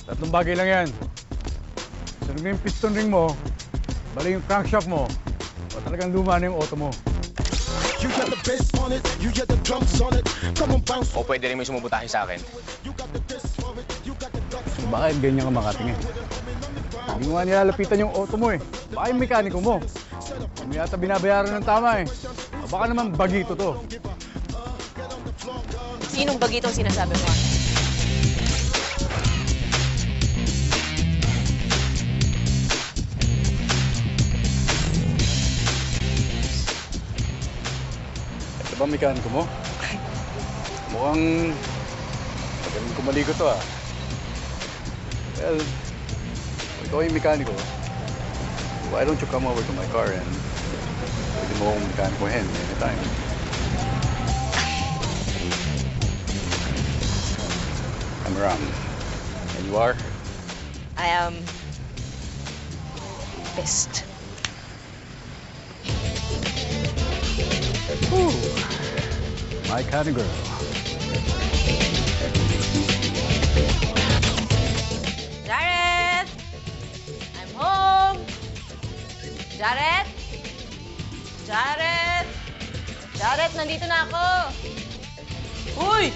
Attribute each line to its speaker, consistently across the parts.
Speaker 1: Tatlong bagay lang yan. Sunog na yung piston ring mo, bali yung crankshaft mo, o talagang luma na yung auto mo.
Speaker 2: O pwede rin may sumubutahin sa akin.
Speaker 1: Bakit ganyan ka makatingin? Hindi mo nga nilalapitan yung auto mo eh. Baka yung mekaniko mo. Hindi yata binabayaran ng tama eh. O baka naman bagito to.
Speaker 3: Sinong bagitong sinasabi mo?
Speaker 1: Ito ba mekaniko mo? Mukhang magaling kumaligo to ah. Well, kung ikaw yung mekaniko, why don't you come over to my car and pwede mo akong mekanikohin anytime. I'm Ram. And you are?
Speaker 3: I am... best.
Speaker 1: Ooh, my kind of girl.
Speaker 3: Jared! I'm home! Jared? Jared? Jared, nandito na ako! Uy!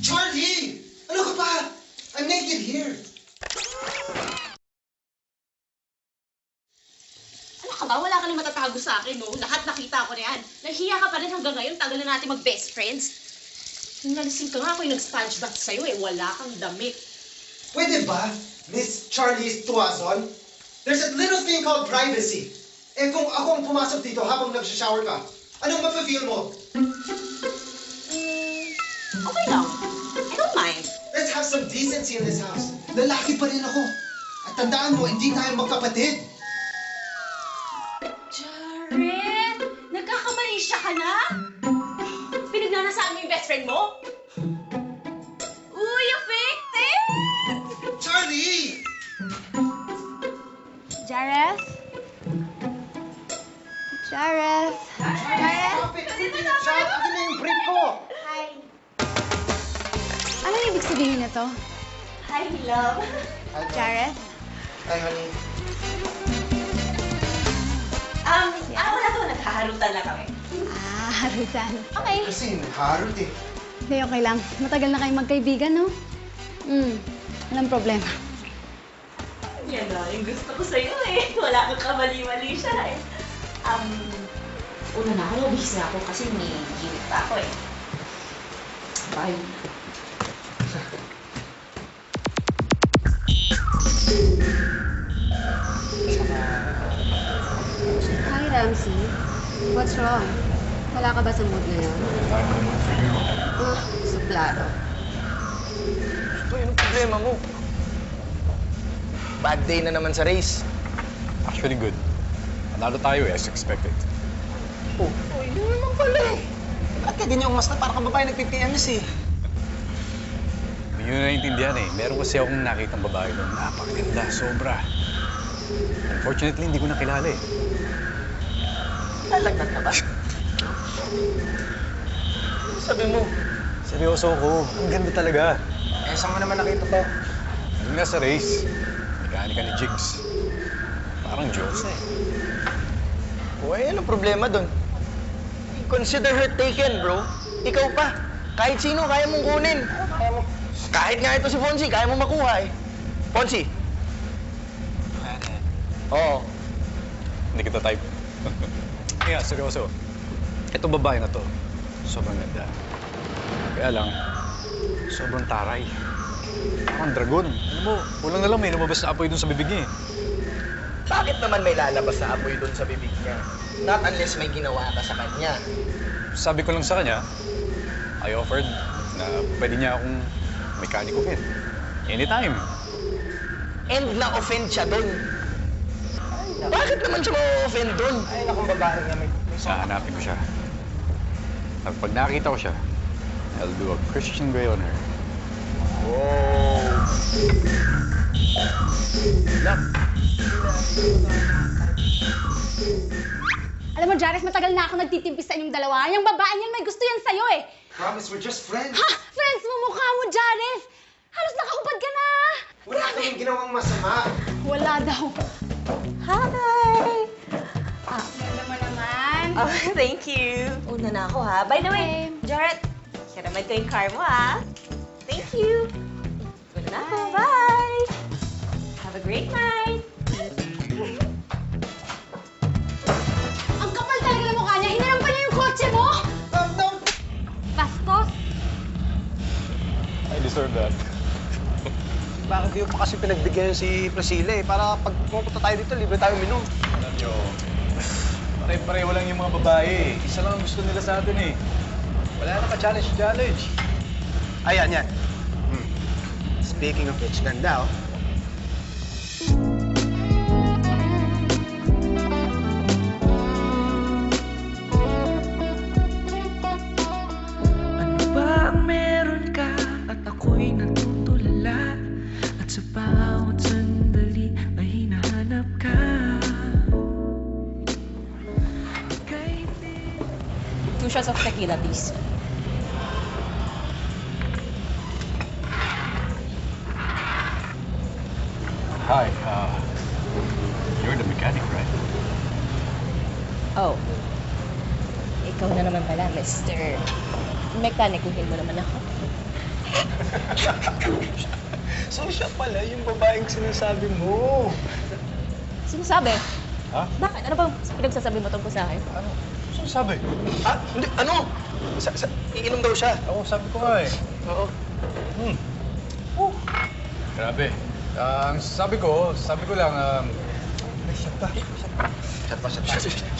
Speaker 4: Charlie! Ano ka ba? I'm naked here.
Speaker 5: Ano ka ba? Wala ka nang matatago sa akin, no? Lahat nakita ko na yan. Nahihiya ka pa rin hanggang ngayon. Tagal na natin mag-best friends. Nung nalasing ka nga ako yung nag-sponge bath sa'yo eh. Wala kang damit.
Speaker 4: Pwede ba, Miss Charlie Tuazon? There's a little thing called privacy. Eh kung ako ang pumasok dito habang nag-shower ka, anong mafe-feel mo?
Speaker 5: Okay lang. I don't mind.
Speaker 4: Let's have some decency in this house. Lalaki pa rin ako. At tandaan mo, hindi tayo magkapatid.
Speaker 5: Jared! Nagkakamali siya ka na? Pinagnanasaan mo yung best friend mo? Uy, you faked it!
Speaker 4: Charlie!
Speaker 6: Jareth? Jareth? Jareth?
Speaker 4: Stop it! Charlie, akin na yung brief ko!
Speaker 6: Hi. Ano ibig sabihin nito?
Speaker 5: Hi, love.
Speaker 6: Jareth?
Speaker 4: Hi, honey.
Speaker 5: Wala to. Naghaharutan lang kami.
Speaker 6: Ah, harutan. Okay.
Speaker 4: Kasi harot eh.
Speaker 6: Hindi, okay lang. Matagal na kayong magkaibigan, no? Walang problema.
Speaker 5: Yan na, yung gusto ko sa'yo eh. Wala kang kamali-mali siya eh. Una na ako, busy ako kasi may gym pa ako eh. Bye.
Speaker 6: Hi, Ramsey. What's wrong? Wala ka ba sa mood ngayon? Suplado.
Speaker 2: Uy, anong problema mo? Bad day na naman sa race.
Speaker 1: Actually good. Panalo tayo eh, as expected.
Speaker 7: Oh, yun naman pala eh. Bakit ka ganyan umas na para kang babae nag-PPMS eh?
Speaker 1: Hindi nyo naiintindihan eh. Meron kasi akong nakitang babae doon. Napakaganda, sobra. Unfortunately, hindi ko nakilala eh.
Speaker 7: Lalagnat na ba? Sabi mo,
Speaker 1: Seryoso ko. Ang ganda talaga.
Speaker 7: eh saan mo naman nakita to?
Speaker 1: Yung nasa race, mekanika ni Jigs. Parang Diyos eh.
Speaker 2: Uy, anong problema dun? Consider her taken, bro. Ikaw pa. Kahit sino, kaya mong kunin.
Speaker 7: Kaya mo.
Speaker 2: Kahit nga ito si Fonzie, kaya mong makuha eh. Fonzie? Oo.
Speaker 1: Hindi kita type. Kaya, seryoso. Itong babae na to, sobrang ganda. Kaya lang, sobrang taray. Parang dragon. Alam mo, kulang na lang may lumabas na apoy dun sa bibig niya eh.
Speaker 2: Bakit naman may lalabas na apoy dun sa bibig niya? Not unless may ginawa ka sa kanya.
Speaker 1: Sabi ko lang sa kanya, I offered na pwede niya akong mekanikuhin. Anytime.
Speaker 2: And na-offend siya dun. Bakit naman siya ma-offend dun?
Speaker 7: Ay, nakong babae nga may
Speaker 1: Hahanapin ko siya. At pag nakita ko siya, I'll do a Christian Grey on her.
Speaker 2: Oh.
Speaker 6: Alam mo, Jarice, matagal na ako nagtitimpis sa inyong dalawa. Yung babae niyan, may gusto yan sa'yo eh.
Speaker 4: Promise, we're just friends.
Speaker 6: Ha? Friends mo, mukha mo, Jarice! Halos nakahubad ka na!
Speaker 4: Wala kaming ginawang masama.
Speaker 6: Wala daw.
Speaker 3: Hi!
Speaker 6: Ganda mo naman.
Speaker 3: Oh, thank you. Una na ako, ha? By the way,
Speaker 6: Okay.
Speaker 3: Jarrett, karaman ko yung car mo, ha? Thank you. Una na ako. Bye! Have a great night.
Speaker 6: Ang kapal talaga ng mukha niya. Hiniram pa niya yung kotse mo! Bastos!
Speaker 1: I deserve that.
Speaker 7: Bakit di mo pa kasi pinagbigyan si Priscilla eh? Para pag pumunta tayo dito, libre tayo minom.
Speaker 1: Alam niyo, pare-pareho lang yung mga babae. Isa lang ang gusto nila sa atin eh. Wala na ka-challenge.
Speaker 7: Ayan, yan. Speaking of which, ganda oh.
Speaker 8: Ano ba ang meron ka at ako'y natutulala at sa bawat sandali ay hinahanap ka.
Speaker 3: 2 shots of tequila, please.
Speaker 1: Hi, you're the mechanic, right?
Speaker 3: Oh. Ikaw na naman pala, Mr. Mekanikuhin mo naman ako.
Speaker 7: So siya pala yung babaeng sinasabi mo.
Speaker 3: Sinasabi?
Speaker 1: Ha?
Speaker 3: Bakit? Ano bang pinagsasabi mo tungkol sa akin?
Speaker 1: Ano? Saan sabi?
Speaker 2: Ah, hindi, ano? Iinom daw siya.
Speaker 1: Ako, sabi ko nga eh.
Speaker 2: Oo.
Speaker 1: Grabe. Ang sabi ko lang,
Speaker 2: Shut pa.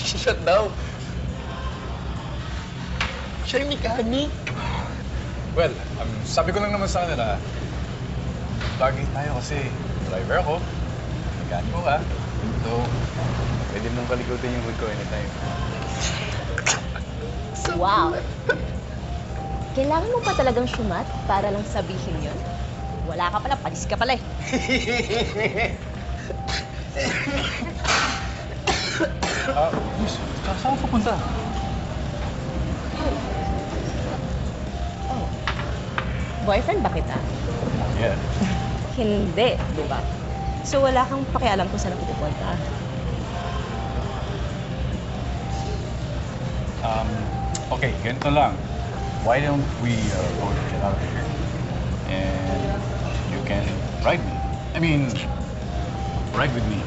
Speaker 2: Shut daw. Siya yung mechanic.
Speaker 1: well, sabi ko lang naman sa kanila, bagay tayo kasi driver ako, mekaniko ka, so pwede mong kalikutin yung hood ko anytime.
Speaker 3: Wow! Kailangan mo pa talagang syumat para lang sabihin yun? Wala ka pala, palis ka pala eh.
Speaker 1: Miss, saan ka pupunta?
Speaker 3: Oh. Boyfriend ba kita?
Speaker 1: Yeah.
Speaker 3: Hindi, di ba? So wala kang pakialam kung saan ako pupunta.
Speaker 1: Okay, ganito lang. Why don't we go to get out of here? And you can ride me. I mean, ride with me.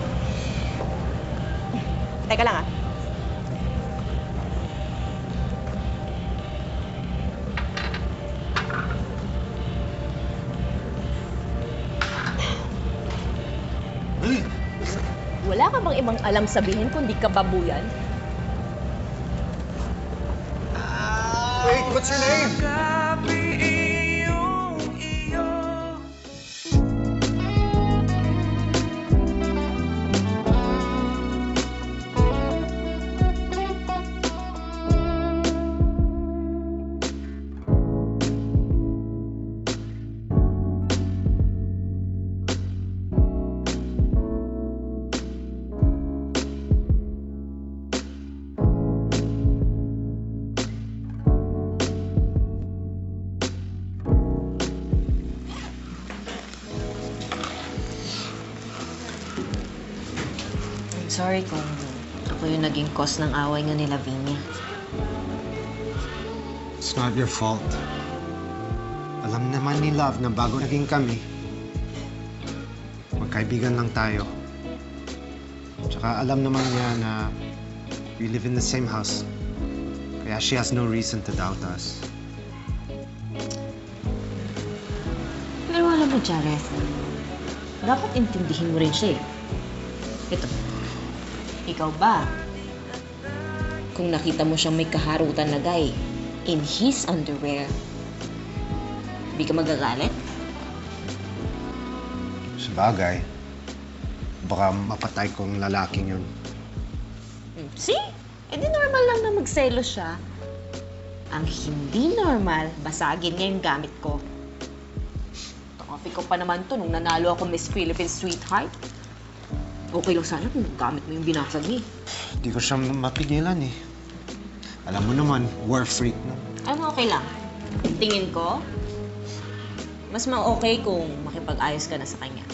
Speaker 3: Teka lang ah. Wala ka bang ibang alam sabihin kung di ka babuyan?
Speaker 4: Wait, what's your name?
Speaker 8: Gabi iyong iyo.
Speaker 3: I'm sorry kung ako yung naging cause ng away nga ni Lavinia.
Speaker 7: It's not your fault. Alam naman ni Love na bago naging kami, magkaibigan lang tayo. Tsaka alam naman niya na we live in the same house. Kaya she has no reason to doubt us.
Speaker 3: Pero alam mo, Jareth, dapat intindihin mo rin siya eh. Ito, ikaw ba? Kung nakita mo siyang may kaharutan na guy in his underwear, di ka magagalit?
Speaker 7: Sabagay, baka mapatay ko ang lalaking yun.
Speaker 3: See? Eh di normal lang na magselos siya. Ang hindi normal, basagin niya yung gamit ko. Coffee ko pa naman to nung nanalo ako Miss Philippines Sweetheart. Okay lang sana kung gamit mo yung binasag niya.
Speaker 7: Hindi ko siya mapigilan eh. Alam mo naman, war freak na.
Speaker 3: Ano okay lang? Tingin ko, mas ma-okay kung makipag-ayos ka na sa kanya.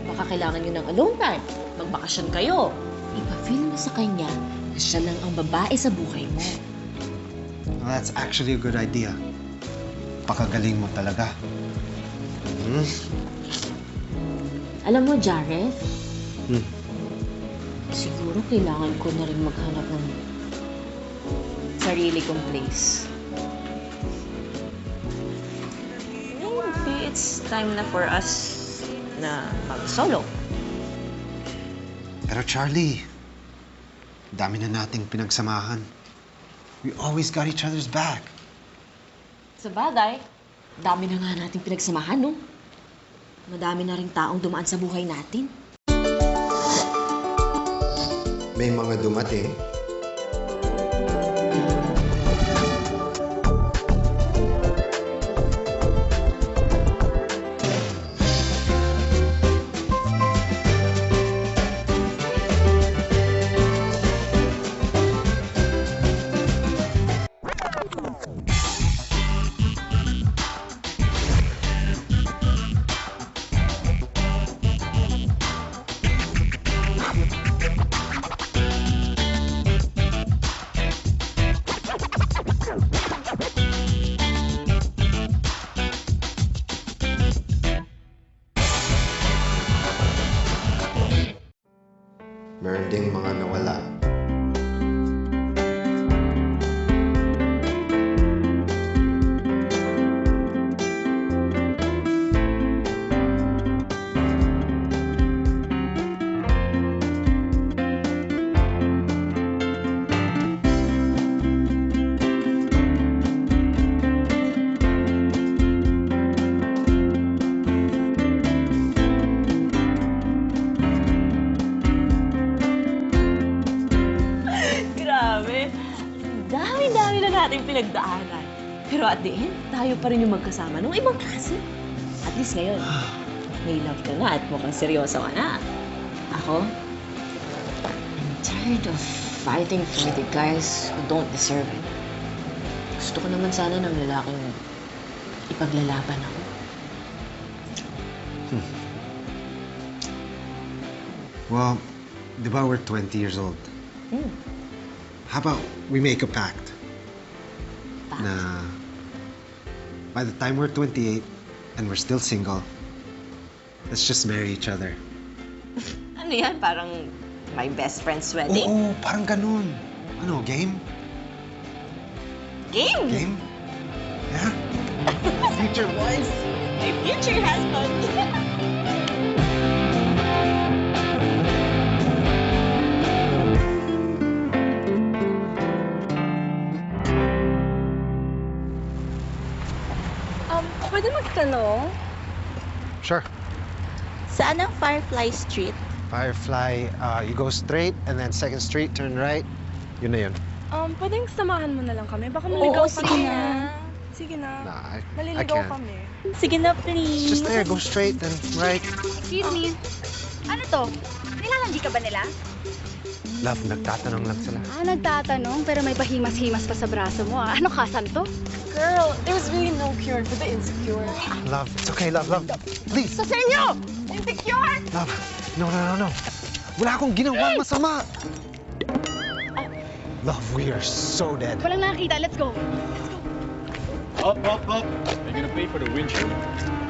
Speaker 3: Baka kailangan nyo ng alone time. Magbakasyon kayo. Ipa-feel mo sa kanya na siya lang ang babae sa buhay mo.
Speaker 7: Well, that's actually a good idea. Pakagaling mo talaga.
Speaker 3: Alam mo, Jareth,
Speaker 7: Hmm.
Speaker 3: siguro kailangan ko na rin maghanap ng sarili kong place. Maybe it's time na for us na mag-solo.
Speaker 7: Pero Charlie, dami na nating pinagsamahan. We always got each other's back.
Speaker 3: Sa bagay, dami na nga nating pinagsamahan, no? Madami na rin taong dumaan sa buhay natin.
Speaker 7: May mga dumating. Meron ding mga nawala.
Speaker 3: Grabe! Dami-dami na natin pinagdaanan. Pero at the end, tayo pa rin yung magkasama nung ibang klase. At least ngayon, may love ka na at mukhang seryoso ka na. Ako, I'm tired of fighting for the guys who don't deserve it. Gusto ko naman sana ng lalaking ipaglalaban ako.
Speaker 7: Well, di ba we're 20 years old? How about we make a pact? Na by the time we're 28 and we're still single, let's just marry each other.
Speaker 3: Ano yan? Parang my best friend's wedding?
Speaker 7: Oo, parang ganun. Ano, game?
Speaker 3: Game?
Speaker 7: Game? Yeah? Future wife?
Speaker 3: My future husband!
Speaker 9: Pwede magtanong?
Speaker 7: Sure.
Speaker 9: Saan ang Firefly Street?
Speaker 7: Firefly, you go straight and then 2nd Street, turn right. Yun na yun.
Speaker 9: Pwedeng samahan mo na lang kami. Baka maligaw
Speaker 6: sige
Speaker 9: kami.
Speaker 6: na.
Speaker 9: Sige na.
Speaker 7: Nah, I
Speaker 9: Maliligaw
Speaker 7: can't.
Speaker 9: kami. Sige na, please.
Speaker 7: It's just there, go straight, then right.
Speaker 6: Excuse me. Ano to? Nilalandi ka ba nila?
Speaker 7: Love, nagtatanong lang sila.
Speaker 6: Nagtatanong, pero may pahimas-himas pa sa braso mo. Ano kasan to?
Speaker 9: Girl, there's really no cure for the insecure.
Speaker 7: Love, it's okay, love. Please.
Speaker 9: Sa inyo! Insecure!
Speaker 7: Love, no. Wala akong ginawang masama! Love, we are so dead.
Speaker 6: Walang nakakita. Let's go.
Speaker 1: Up. You're gonna pay for the windshield.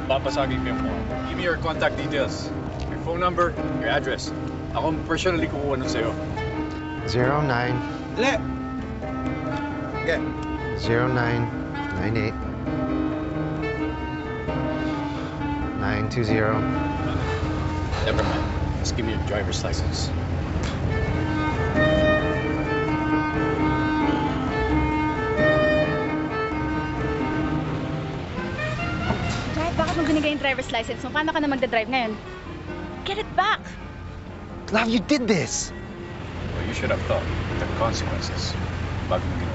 Speaker 1: Papasagin ko yung phone. Give me your contact details. Your phone number, your address. Ako personally kukuha nun sa'yo.
Speaker 7: 09...
Speaker 1: Le! Okay.
Speaker 7: 0998 920.
Speaker 1: Never mind. Just give me your driver's license.
Speaker 6: Kahit bakit mo binigay yung driver's license mo, paano ka na magdadrive ngayon? Get it back!
Speaker 7: Love, you did this!
Speaker 1: Well, you should have thought the consequences bago mo ginawa.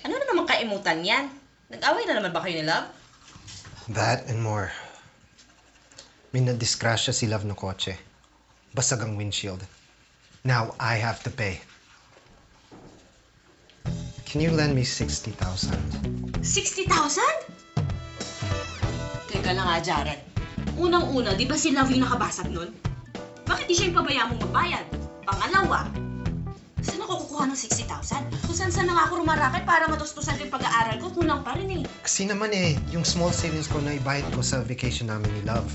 Speaker 3: Ano na naman kaimutan yan? Nag-away na naman ba kayo ni Love?
Speaker 7: That and more. May nadisgrasya si Love ng kotse. Basag ang windshield. Now I have to pay. Can you lend me 60,000?
Speaker 3: 60,000? Teka lang Jared. Unang-una, di ba si Love yung nakabasag nun? Bakit di siya yung pabayaan mong magbayad? Pangalawa, saan ako kukuha ng 60,000? Kung saan na nga ako rumarakit para matustusan ko yung pag-aaral ko, kulang pa rin eh.
Speaker 7: Kasi naman yung small savings ko na ibayad ko sa vacation namin ni Love.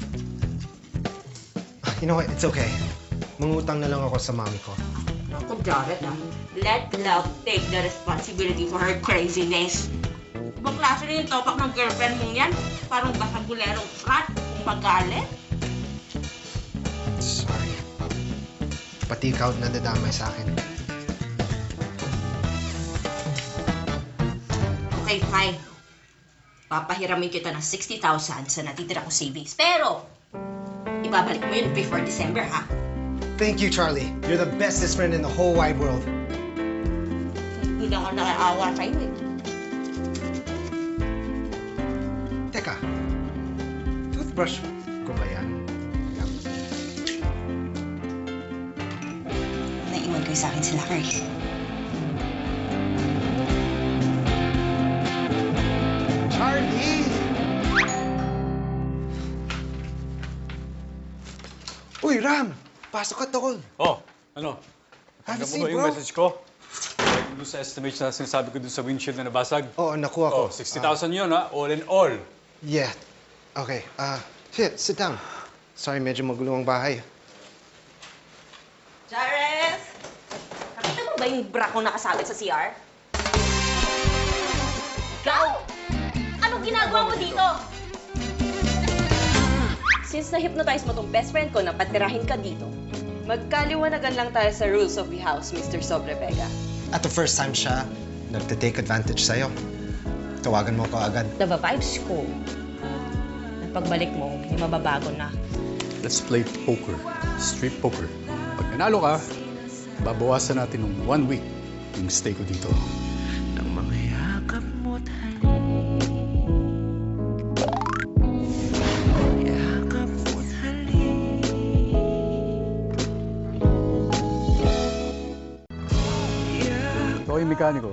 Speaker 7: You know what? It's okay. Mangutang na lang ako sa mami ko.
Speaker 3: Naku, Jared Let Love take the responsibility for her craziness. Ibang klase na yung topak ng girlfriend mong yan. Parang basagulerong frat kung magalit.
Speaker 7: Sorry. Pati ikaw nadadamay sa akin.
Speaker 3: Okay, fine. Papahiramin kita ng 60,000 sa natitira ko savings. Pero, ibabalik mo yun before December, ha?
Speaker 7: Thank you, Charlie. You're the bestest friend in the whole wide world.
Speaker 3: Hindi lang ako nakaawa sa'yo, eh.
Speaker 7: Teka, toothbrush ko ba yan?
Speaker 3: Naiwan kayo sa akin sila, Chris.
Speaker 7: Charlie! Uy, Ram! Pasok ka, tol.
Speaker 1: Oh, ano?
Speaker 7: Have a
Speaker 1: Tanggap mo
Speaker 7: seat,
Speaker 1: ba yung
Speaker 7: bro.
Speaker 1: message ko? Doon sa estimate na sinasabi ko doon sa windshield na nabasag.
Speaker 7: Oo, nakuha ko.
Speaker 1: Oh, 60,000 yun ha, all in all.
Speaker 7: Yeah. Okay, here, sit down. Sorry, medyo magulo ang bahay.
Speaker 3: Jared! Nakita mo ba yung bra kong nakasabit sa CR? Ikaw! Anong ginagawa mo dito? Since na-hypnotize mo tong best friend ko na patirahin ka dito, magkaliwanagan lang tayo sa rules of the house, Mr. Sobrevega.
Speaker 7: At the first time siya, nagte-take advantage sa'yo. Tawagan mo ko agad.
Speaker 3: Naba-vibes ko. At pagbalik mo, may mababago na.
Speaker 1: Let's play poker. Street poker. Pag nanalo ka, babawasan natin ng 1 week yung stay ko dito.
Speaker 8: Ng mga yakap mo't
Speaker 1: Ikaw yung mekaniko.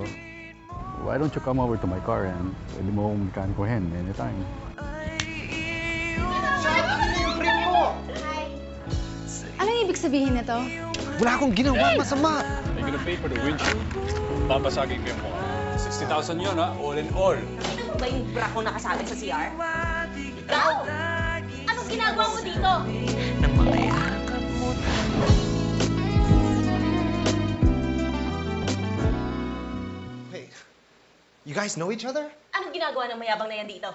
Speaker 1: Why don't you come over to my car and pwede mo akong mekanikohin anytime.
Speaker 6: Anong ibig sabihin nito?
Speaker 7: Wala akong ginawang masama!
Speaker 1: You're gonna pay for the windshield. Papasagin ko yung mukha. 60,000 yun ha, all in all.
Speaker 3: Nakita mo ba yung bra kong nakasabit sa CR? Ikaw! Anong ginagawa mo dito?
Speaker 8: ng mga yakap mo't
Speaker 7: Hey, you guys know each other?
Speaker 3: Anong ginagawa ng mayabang na yan dito?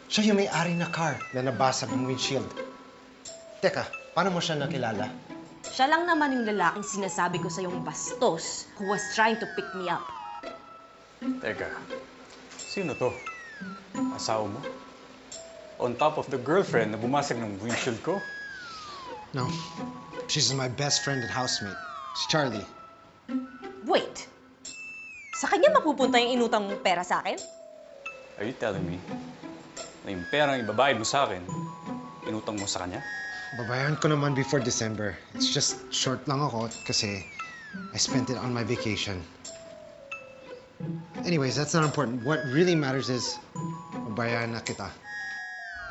Speaker 7: Siya yung may-ari na car na nabasag ng windshield. Teka, paano mo siya nakilala?
Speaker 3: Siya lang naman yung lalaking sinasabi ko sa yung bastos who was trying to pick me up.
Speaker 1: Teka, sino to? Asawa mo? On top of the girlfriend na bumasag ng windshield ko?
Speaker 7: No. She's my best friend and housemate. Si Charlie.
Speaker 3: Wait. Sa kanya mapupunta yung inutang mong pera sa akin?
Speaker 1: Are you telling me na yung perang ibabayad mo sa akin, inutang mo sa kanya?
Speaker 7: Babayaran ko naman before December. It's just short lang ako kasi I spent it on my vacation. Anyways, that's not important. What really matters is babayaran na kita.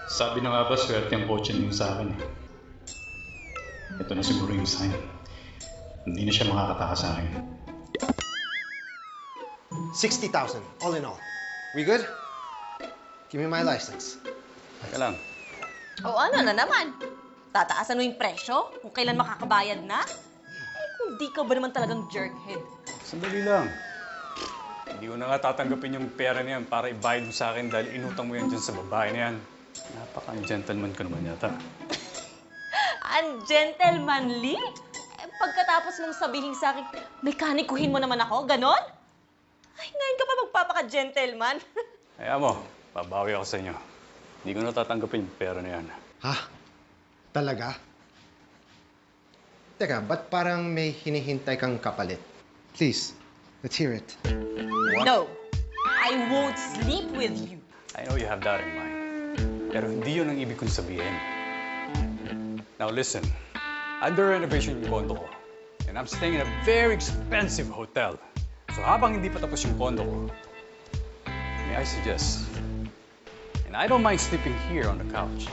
Speaker 1: Sabi na nga ba, swerte ang kotse niyo sa akin eh. Ito na siguro yung sign. Hindi na siya makakataka sa akin.
Speaker 7: 60,000, all in all. We good? Give me my license.
Speaker 1: Teka lang.
Speaker 3: O ano na naman? Tataasan mo yung presyo kung kailan makakabayad na? Eh, kung di ka ba naman talagang jerkhead?
Speaker 1: Sandali lang. Hindi ko na nga tatanggapin yung pera na yan para ibayad mo sa akin dahil inutang mo yan dyan sa babae na yan. Napaka-gentleman ka naman yata.
Speaker 3: Ungentlemanly? Eh, pagkatapos mong sabihin sa akin, mekanikuhin mo naman ako, ganon? Ay, ngayon ka pa magpapaka-gentleman.
Speaker 1: Kaya mo, babawi ako sa inyo. Hindi ko na tatanggapin yung pera na yan.
Speaker 7: Ha? Talaga? Teka, ba't parang may hinihintay kang kapalit? Please, let's hear it.
Speaker 3: No, I won't sleep with you.
Speaker 1: I know you have that in mind. Pero hindi yun ang ibig kong sabihin. Now listen, under renovation yung condo ko. And I'm staying in a very expensive hotel. So habang hindi pa tapos yung condo ko, may I suggest, and I don't mind sleeping here on the couch.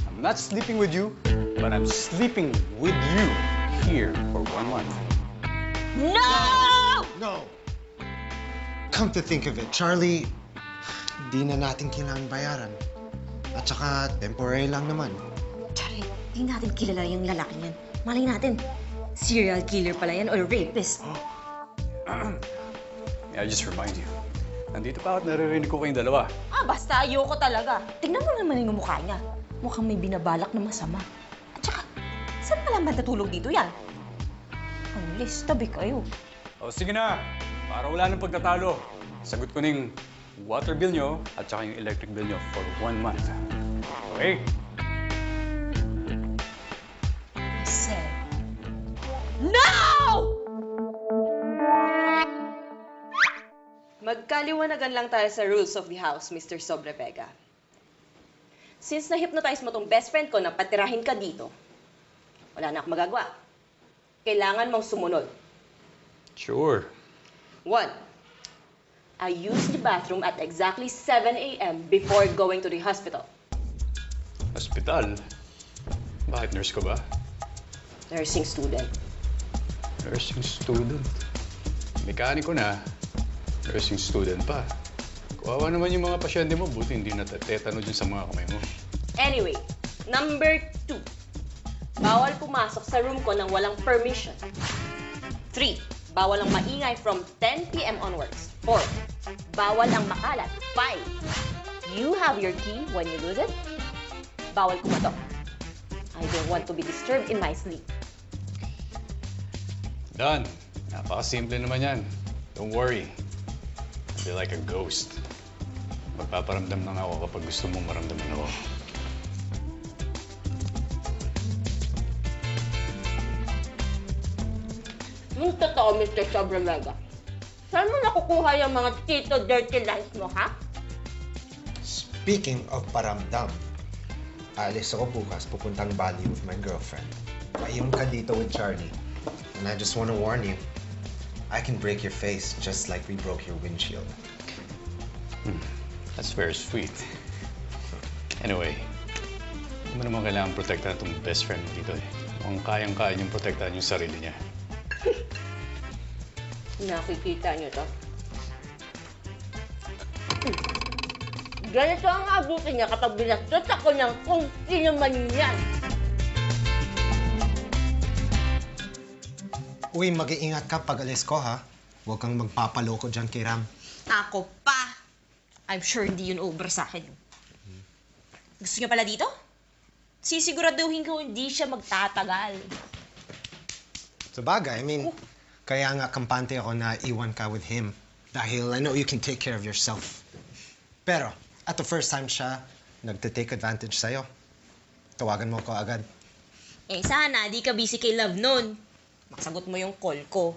Speaker 1: I'm not sleeping with you, but I'm sleeping with you here for 1 month.
Speaker 3: No!
Speaker 7: No! Come to think of it, Charlie, di na natin kailangan bayaran. At saka, temporary lang naman.
Speaker 3: Charlie, di natin kilala yung lalaki niyan. Malay natin, serial killer pala yan or rapist.
Speaker 1: May I just remind you, nandito pa at naririnig ko kayong dalawa.
Speaker 3: Basta ayoko talaga. Tingnan mo naman yung mukha niya. Mukhang may binabalak na masama. At saka, saan pala matutulog dito yan? Unless, tabi kayo.
Speaker 1: O sige na, para wala nang pagtatalo. Sagot ko ng water bill nyo at saka yung electric bill nyo for 1 month. Okay?
Speaker 3: I said, no!
Speaker 10: Magkaliwanagan lang tayo sa rules of the house, Mr. Sobrevega. Since na-hypnotize mo tong best friend ko na patirahin ka dito, wala na akong magagawa. Kailangan mong sumunod.
Speaker 1: Sure.
Speaker 10: 1. I use the bathroom at exactly 7 a.m. before going to the hospital.
Speaker 1: Hospital? Bakit nurse ka ba?
Speaker 10: Nursing student.
Speaker 1: Nursing student? Mekaniko na. Nursing student pa. Kawawa naman yung mga pasyente mo, buti hindi natatetano dyan sa mga kamay mo.
Speaker 10: Anyway, number 2. Bawal pumasok sa room ko nang walang permission. 3. Bawal ang maingay from 10 p.m. onwards. 4. Bawal ang makalat. 5. You have your key when you lose it. Bawal kumatok. I don't want to be disturbed in my sleep.
Speaker 1: Done. Napakasimple naman yan. Don't worry. Be like a ghost. Magpaparamdam lang ako kapag gusto mong maramdaman ako.
Speaker 10: Yung totoo, Mr. Sobrevega. Saan mo nakukuha yung mga tito dirty lines mo, ha?
Speaker 7: Speaking of paramdam, alis ako bukas pupuntang Bali with my girlfriend. Ayun ka dito with Charlie. And I just want to warn you, I can break your face just like we broke your windshield.
Speaker 1: That's very sweet. Anyway, hindi mo naman kailangan protektahan itong best friend mo dito eh. Mukhang kayang-kaya niyong protektahan yung sarili niya.
Speaker 10: Nakikita niyo to? Ganito ang abutin niya kapag binastos ako niyang kung sino man yan.
Speaker 7: Uy, mag-iingat ka pag alis ko, ha? Huwag kang magpapaloko dyan kay Ram.
Speaker 3: Ako pa. I'm sure hindi yun over sa akin. Gusto niya pala dito? Sisiguraduhin ko hindi siya magtatagal.
Speaker 7: Sa bagay, I mean, kaya nga kampante ako na iwan ka with him. Dahil I know you can take care of yourself. Pero, at the first time siya nagte-take advantage sa'yo, tawagan mo ko agad.
Speaker 3: Eh sana, di ka busy kay Love nun.
Speaker 10: Sagot mo yung call ko.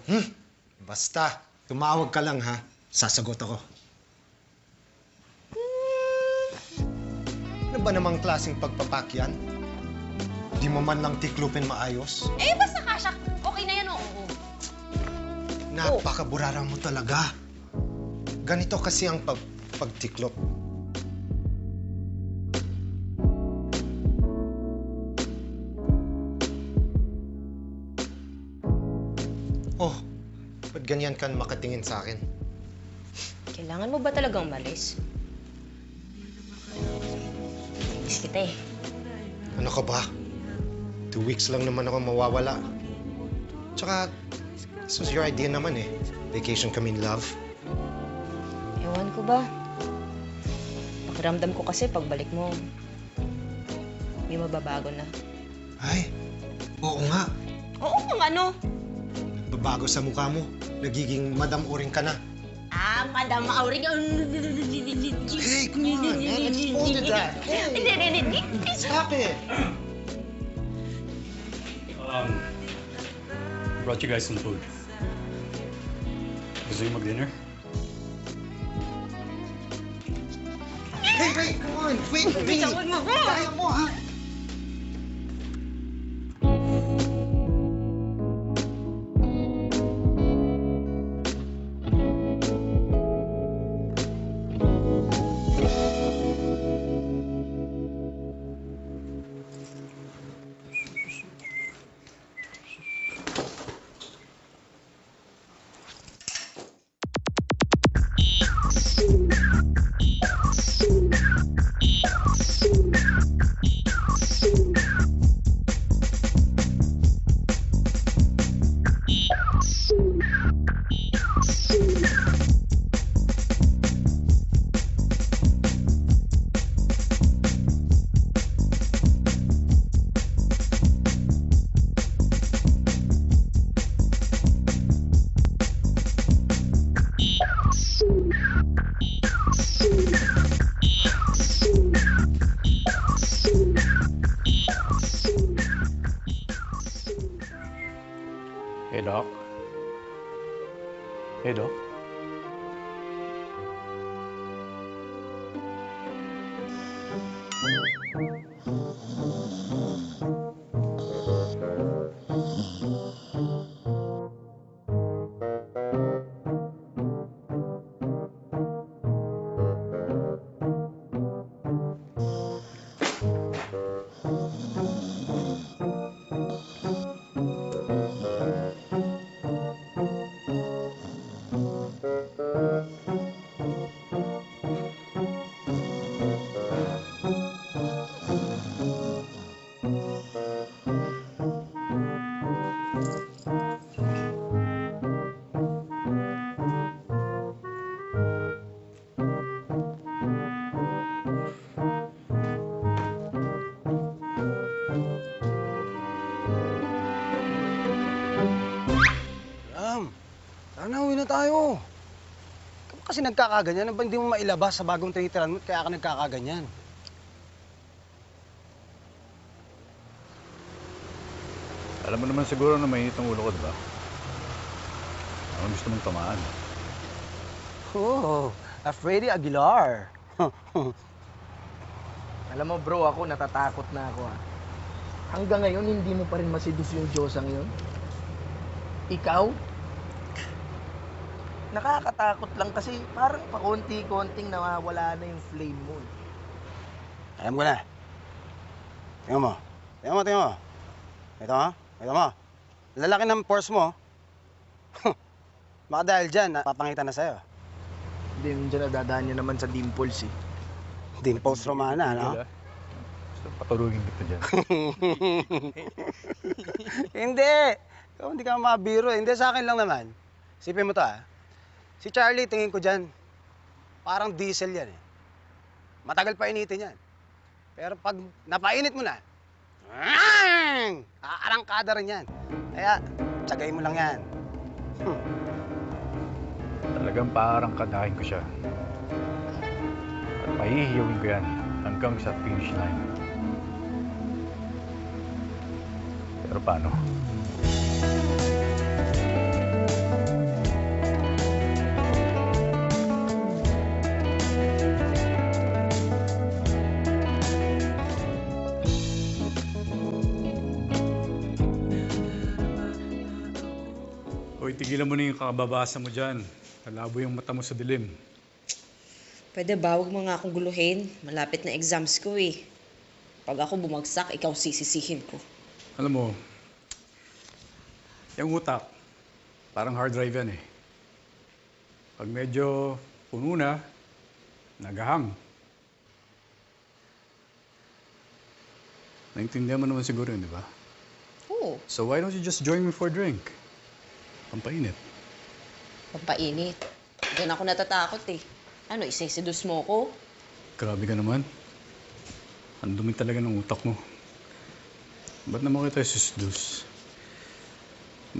Speaker 7: Basta, tumawag ka lang ha. Sasagot ako. Ano ba namang klaseng pagpapak yan? Di mo man lang tiklupin maayos?
Speaker 10: Eh, basta kasha. Okay na yan, oo.
Speaker 7: Napakaburara mo talaga. Ganito kasi ang pagtiklop. Oh, ba't ganyan ka makatingin sa akin?
Speaker 10: Kailangan mo ba talagang malis? Miss kita eh.
Speaker 7: Ano ka ba? 2 weeks lang naman ako mawawala. Tsaka, this was your idea naman eh. Vacation kami in love.
Speaker 10: Ewan ko ba? Pakiramdam ko kasi pagbalik mo, may mababago na.
Speaker 7: Ay, oo nga.
Speaker 10: Oo kung ano?
Speaker 7: Babago sa mukha mo. Nagiging Madam Uring ka na.
Speaker 10: Ah, Madam Auring.
Speaker 7: Hey, come on, man. Let's hold it that. Stop it.
Speaker 11: Brought you guys some food. Gusto niyo mag-dinner?
Speaker 7: Hey, come on. Wait for me.
Speaker 10: Bitawan mo ba?
Speaker 7: Kaya mo, ha?
Speaker 1: Hey, Doc. Hey, Doc.
Speaker 12: Sana uwi na tayo. Kaya kasi nagkakaganyan, ba hindi mo mailabas sa bagong tinitiran mo kaya ka nagkakaganyan?
Speaker 1: Alam mo naman siguro na mainit ang ulo ko, diba? Ano gusto mong tamaan?
Speaker 12: Oh, Freddy Aguilar.
Speaker 2: Alam mo bro, ako natatakot na ako ha. Hanggang ngayon, hindi mo pa rin masidus yung Diyosang yun? Ikaw? Nakakatakot lang kasi parang pakonti-konting nawawala na yung flame mo.
Speaker 12: Alam ko na. Tingnan mo. Tingnan mo, tingnan mo. Ito ha? Ito mo. Lalaki ng pores mo. Baka dahil dyan, papangitan na sa'yo.
Speaker 2: Hindi, dyan nadadaan niya naman sa dimples eh.
Speaker 12: Dimples Romana, no?
Speaker 1: Gusto paturugin kita dyan.
Speaker 12: Hindi! Ikaw hindi ka mabiro eh. Hindi, sa akin lang naman. Sipin mo to ha. Si Charlie, tingin ko dyan, parang diesel yan eh. Matagal pa initin yan. Pero pag napainit mo na, aarangkada rin yan. Kaya, tsagay mo lang yan.
Speaker 1: Talagang paarangkadahin ko siya. At pahihiyawin ko yan hanggang sa finish line. Pero paano? Hoy, tigilan mo na yung kakababasa mo dyan. Malabo yung mata mo sa dilim.
Speaker 3: Pwede ba? Huwag mo nga akong guluhin. Malapit na exams ko eh. Pag ako bumagsak, ikaw sisisihin ko.
Speaker 1: Alam mo, yung utak, parang hard drive yan eh. Pag medyo puno na, nagahang. Naintindihan mo naman siguro yun, di ba?
Speaker 3: Oo.
Speaker 1: So why don't you just join me for a drink? Pampainit.
Speaker 3: Pampainit. Diyan ako natatakot eh. Ano, isisidus mo ko?
Speaker 1: Grabe ka naman. Ang dumi talaga ng utak mo. Ba't naman kita isusdus?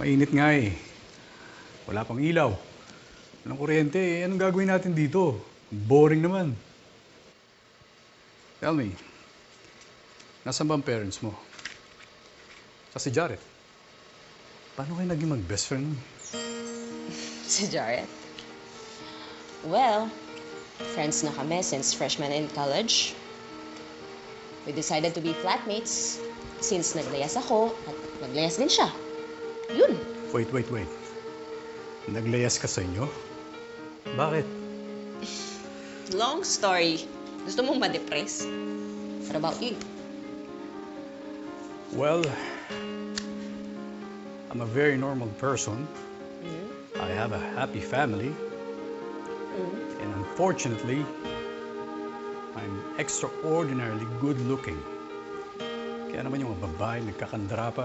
Speaker 1: Mainit nga eh. Wala pang ilaw. Walang kuryente eh. Anong gagawin natin dito? Boring naman. Tell me, nasaan ba ang parents mo? Kasi Jared, paano kayo naging mag-best friend mo?
Speaker 3: Si Jared? Well, friends na kami since freshman in college. We decided to be flatmates since naglayas ako at naglayas din siya. Yun.
Speaker 1: Wait. Naglayas ka sa inyo? Bakit?
Speaker 3: Long story. Gusto mong ma-depress? What about you?
Speaker 1: Well, I'm a very normal person. I have a happy family. And unfortunately, I'm extraordinarily good-looking. Kaya naman yung mga babae nagkakandara pa,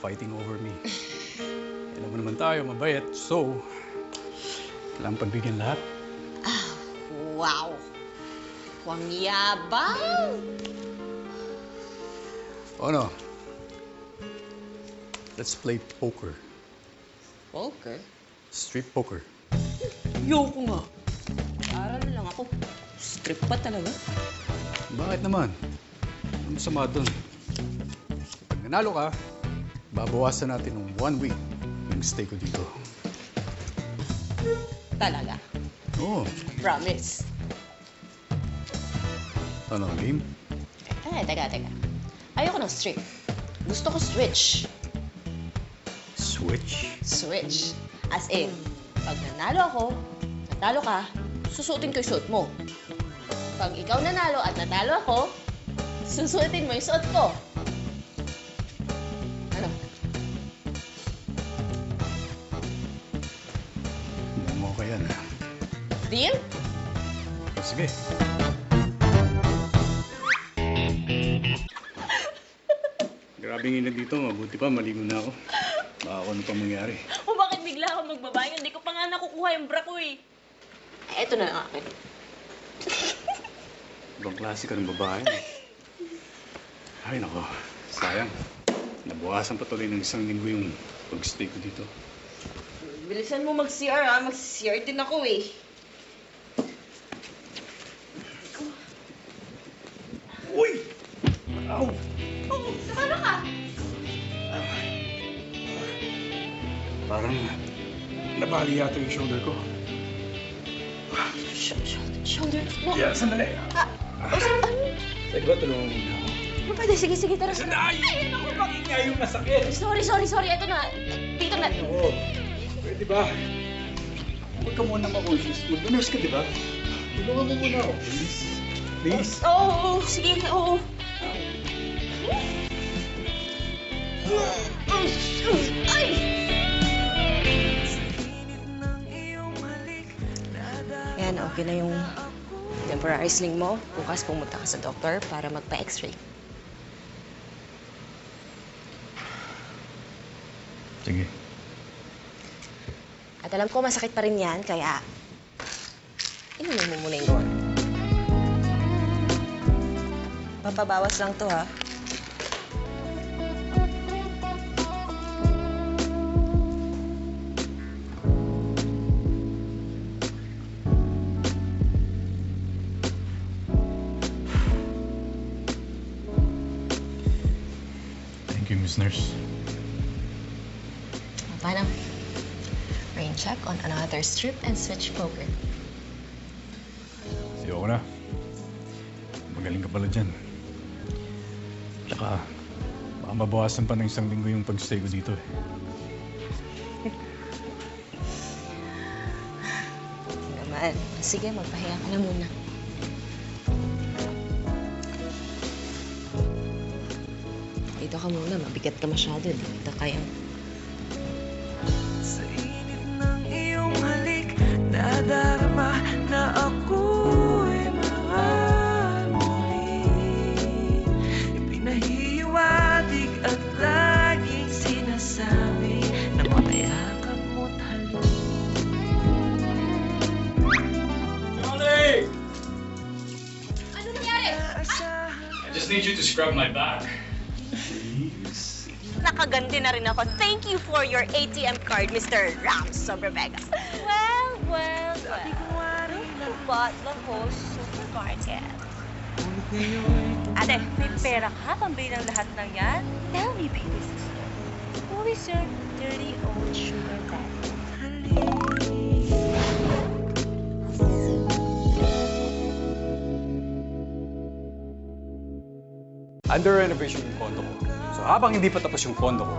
Speaker 1: fighting over me. Alam mo naman tayo, mabait. So, kailangan pagbigyan lahat.
Speaker 3: Wow! Huwag yabang!
Speaker 1: Ano? Let's play poker.
Speaker 3: Poker?
Speaker 1: Street poker.
Speaker 3: Ayoko nga. Aral lang ako. Strip pa talaga.
Speaker 1: Bakit naman? Ano masama dun? Pag nanalo ka, babawasan natin ng 1 week yung stay ko dito.
Speaker 3: Talaga?
Speaker 1: Oo.
Speaker 3: Promise.
Speaker 1: Ano, game?
Speaker 3: Teka. Ayoko ng strip. Gusto ko switch.
Speaker 1: Switch?
Speaker 3: Switch. As in, pag nanalo ako, natalo ka, susuotin ko yung suot mo. Pag ikaw nanalo at natalo ako, susuotin mo yung suot ko. Ano?
Speaker 1: Hindi mo ko yan.
Speaker 3: Deal?
Speaker 1: Sige. Grabing init dito. Mabuti pa, maligo na ako. Baka ano pa mangyari.
Speaker 3: O bakit bigla ako magbabanyo? Hindi ko pa nga nakukuha yung bra ko eh. Eto na ang akin.
Speaker 1: Ibang klase ka ng babae. Ay, nako. Sayang. Nabukasan pa tuloy ng 1 linggo yung pag-stay ko dito.
Speaker 3: Bilisan mo mag-CR ha. Mag-CR din ako eh.
Speaker 1: Uy! Ow!
Speaker 3: Oh, paano ka?
Speaker 1: Parang nabali yata yung shoulder ko.
Speaker 3: Shoulder? No.
Speaker 1: Yeah, sandali. Pwede ba tulungan mo na ako?
Speaker 3: Pwede, sige, tara.
Speaker 1: Sandali! Ay, naku, pakingay yung masakit.
Speaker 3: Sorry. Ito na. Dito na.
Speaker 1: Oo. Pwede ba? Huwag ka muna ma-conscious. Mag-nurse ka, di ba? Tulungan mo muna ako, please. Please.
Speaker 3: Oo, sige, oo. Ay! Yan, okay na yung temporary sling mo. Bukas pumunta ka sa doktor para magpa-x-ray.
Speaker 1: Sige.
Speaker 3: At alam ko masakit pa rin yan, kaya inumin mo muna yung gamot. Papabawas lang to, ha?
Speaker 1: Thank you, Miss Nurse.
Speaker 3: Paano? Rain check on another strip and switch poker.
Speaker 1: Siyo ko na. Magaling ka pala dyan. Tsaka, baka mabawasan pa ng 1 linggo yung pag-stay ko dito eh.
Speaker 3: naman. Sige, magpahinga ka na muna. Dito ka muna, mabigat ka masyado. Hindi kita kayang...
Speaker 8: Sa init ng iyong halik, nadarama na ako'y mahal muli. Ipinahiwatig at laging sinasabi na makayakap mo't halik.
Speaker 11: Charlie!
Speaker 5: Ano nangyari?
Speaker 11: I just need you to scrub my back.
Speaker 10: Nakagandi na rin ako. Thank you for your ATM card, Mr. Rams Sobrevegas. Well. Who bought the whole supermarket?
Speaker 8: Ate, may pera ka pambili ng lahat ng yan? Tell me, baby sister. Who is your dirty old sugar daddy?
Speaker 1: Under renovation yung condo ko. So habang hindi pa tapos yung condo ko,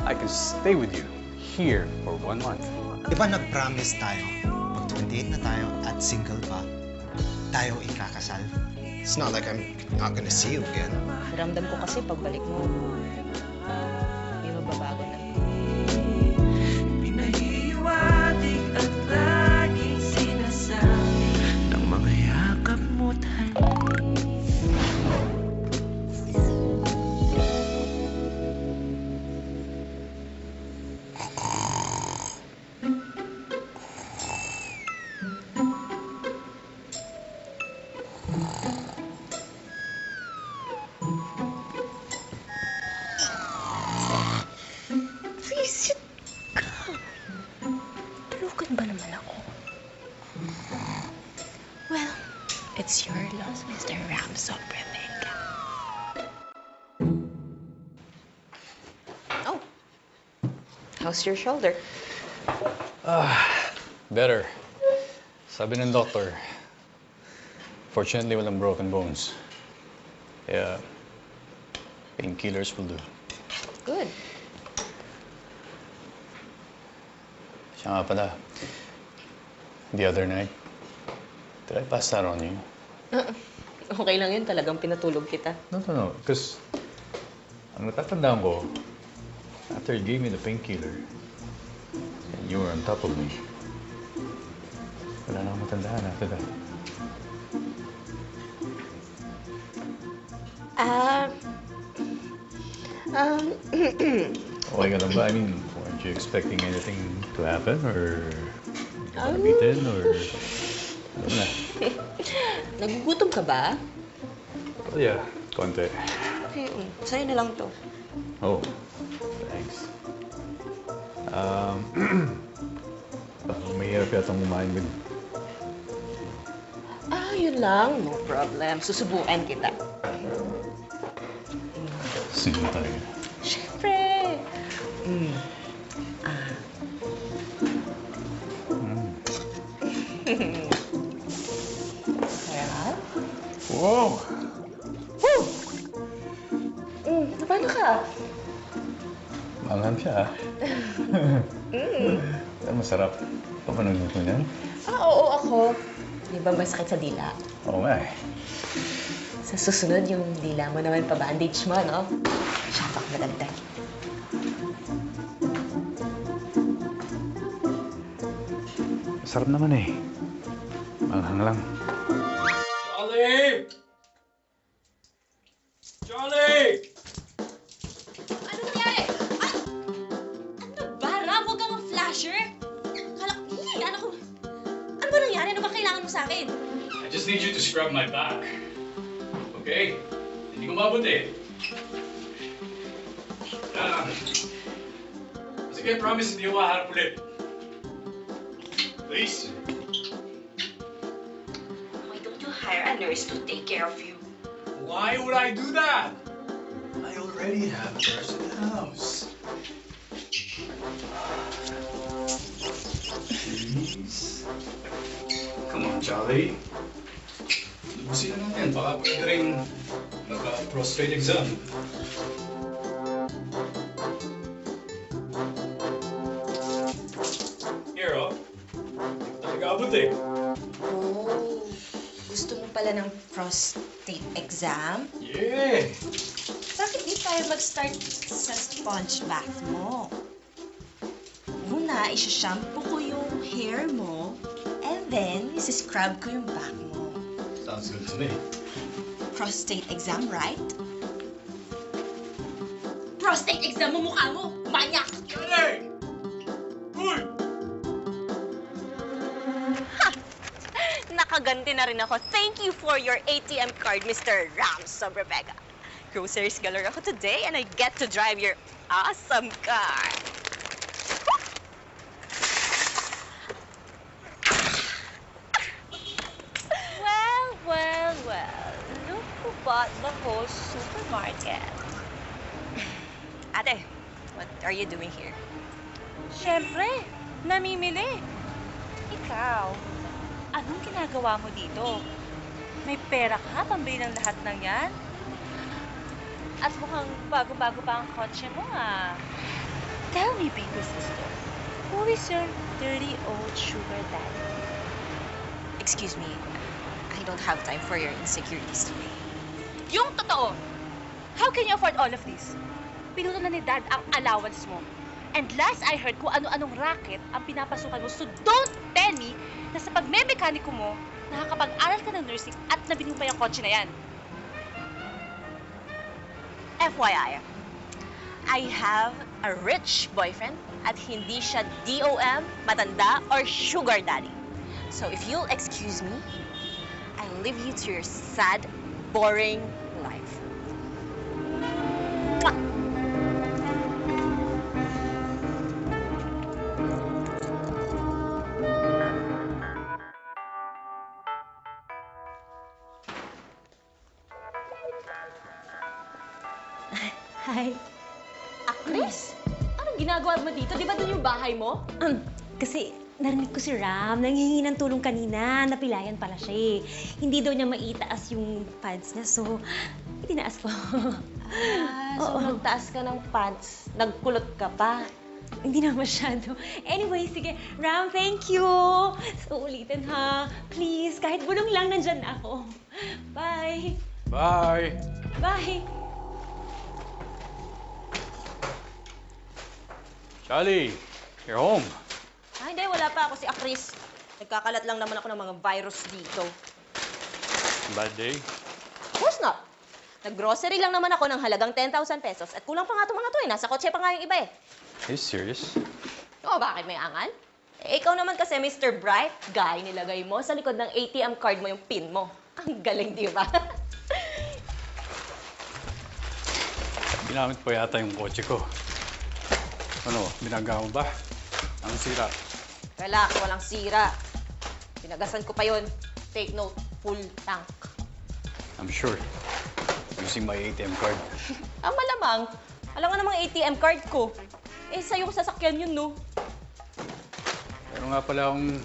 Speaker 1: I can stay with you here for 1 month.
Speaker 7: Di ba nag-promise tayo, pag 28 na tayo at single pa, tayo ikakasal? It's not like I'm not gonna see you again.
Speaker 3: Ramdam ko kasi pagbalik mo, may mababago na.
Speaker 8: Pinahiwatig at laging sinasabi ng mga yakap mo't halik.
Speaker 3: Visit ka. Tulukan ba naman ako? Well, it's your loss, Mr. Ram Sobrevega. Oh. How's your shoulder?
Speaker 1: Better. Sabi ng doctor, fortunately walang broken bones. Kaya, painkillers will do.
Speaker 3: Good.
Speaker 1: Siya nga pala, the other night, did I pass that on you?
Speaker 3: Okay lang yun, talagang pinatulog kita.
Speaker 1: No. Because, ang natatandaan ko, after you gave me the painkiller, and you were on top of me, wala na akong matandaan after that. Okay ka lang ba? I mean, weren't you expecting anything to happen? Or nabitin? Or ano na?
Speaker 3: Nagugutom ka ba?
Speaker 1: Oh yeah, konti.
Speaker 3: Sa'yo na lang to.
Speaker 1: Oh, thanks. Mahirap yatang kumain with...
Speaker 3: Yun lang. No problem. Susubukan kita.
Speaker 1: Sino talaga?
Speaker 3: Siyempre. Kaya?
Speaker 1: Wow!
Speaker 3: Woo! Paano ka?
Speaker 1: Manghang siya, ah. Pero masarap. Ikaw ba nagluto niyan?
Speaker 3: Oo, ako. Di ba masakit sa dila?
Speaker 1: Oo nga eh.
Speaker 3: Sa susunod, yung dila mo naman pa-bandage mo, no? Shapak na dagdag.
Speaker 1: Masarap naman eh. Manghang lang.
Speaker 11: Charlie! Charlie!
Speaker 5: Ano nangyari? Ay! Ano ba, Ram? Huwag kang flasher. Ano ba nangyari? Ano ba kailangan mo sa akin?
Speaker 11: I just need you to scrub my back. Okay? Hindi ko mabuti. Sige, promise hindi ko maharap ulit. Please?
Speaker 8: Why don't you hire a nurse to take care of you?
Speaker 11: Why would I do that? I already have a nurse in the house. Please? Come on, Charlie. Lubusin na natin. Baka pwede rin mag-prostate exam. Here, oh. Talaga abot eh.
Speaker 3: ka ng prostate exam?
Speaker 11: Yeah!
Speaker 3: Bakit di tayo mag-start sa sponge bath mo? Una, isa-shampoo ko yung hair mo, and then, isa-scrub ko yung back mo.
Speaker 11: Sounds good to me.
Speaker 3: Prostate exam, right?
Speaker 5: Prostate exam mo mukha mo! Manyak!
Speaker 11: Hey! Uy!
Speaker 10: Nakaganti na rin ako. Thank you for your ATM card, Mr. Ram Sobrevega. Groceries galore ako today and I get to drive your awesome car. Well, look who bought the whole supermarket. Ate, what are you doing here?
Speaker 13: Siyempre, namimili. Ikaw, anong ginagawa mo dito? May pera ka pambili ng lahat ng yan? At mukhang bago-bago pa ang kotse mo, ah. Tell me, baby sister, who is your dirty old sugar daddy?
Speaker 10: Excuse me, I don't have time for your insecurities today.
Speaker 13: Yung totoo! How can you afford all of this? Pinuto na ni Dad ang allowance mo. And last I heard kung ano-anong racket ang pinapasukan mo. So don't tell me na sa pagmemekaniko mo, nakakapag-aral ka ng nursing at nabili mo pa yung kotse na yan.
Speaker 10: FYI, I have a rich boyfriend at hindi siya DOM, matanda, or sugar daddy. So if you'll excuse me, I'll leave you to your sad, boring life. Mwah!
Speaker 3: Hi.
Speaker 10: Chris, anong ginagawa mo dito? Di ba doon yung bahay mo?
Speaker 3: Kasi narinig ko si Ram, nanghihingi ng tulong kanina, napilayan pala siya eh. Hindi daw niya maitaas yung pads niya, so itinaas ko.
Speaker 10: So nagtaas ka ng pants, nagkulot ka pa.
Speaker 3: Hindi na masyado. Anyway, sige, Ram, thank you. So ulitin ha. Please, kahit bulong lang, nandyan na ako. Bye.
Speaker 1: Bye!
Speaker 3: Bye.
Speaker 1: Charlie, you're home.
Speaker 10: Hindi, wala pa ako si Akris. Nagkakalat lang naman ako ng mga virus dito.
Speaker 1: Bad day?
Speaker 10: Of course not. Nag-grocery lang naman ako ng halagang 10,000 pesos at kulang pa nga itong mga to eh. Nasa kotse pa nga yung iba eh.
Speaker 1: Are you serious?
Speaker 10: Oo, bakit may angal? Eh, ikaw naman kasi, Mr. Bright Guy, nilagay mo sa likod ng ATM card mo yung PIN mo. Ang galing, di ba?
Speaker 1: Ginamit pa yata yung kotse ko. Ano, binagawa mo ba? Ang sira.
Speaker 10: Relax, walang sira. Pinagasan ko pa yun. Take note, full tank.
Speaker 1: I'm sure. Using my ATM card.
Speaker 10: Ang malamang. Alam nga namang ATM card ko. Eh, sa'yo ko sasakyan yun, no?
Speaker 1: Pero nga pala akong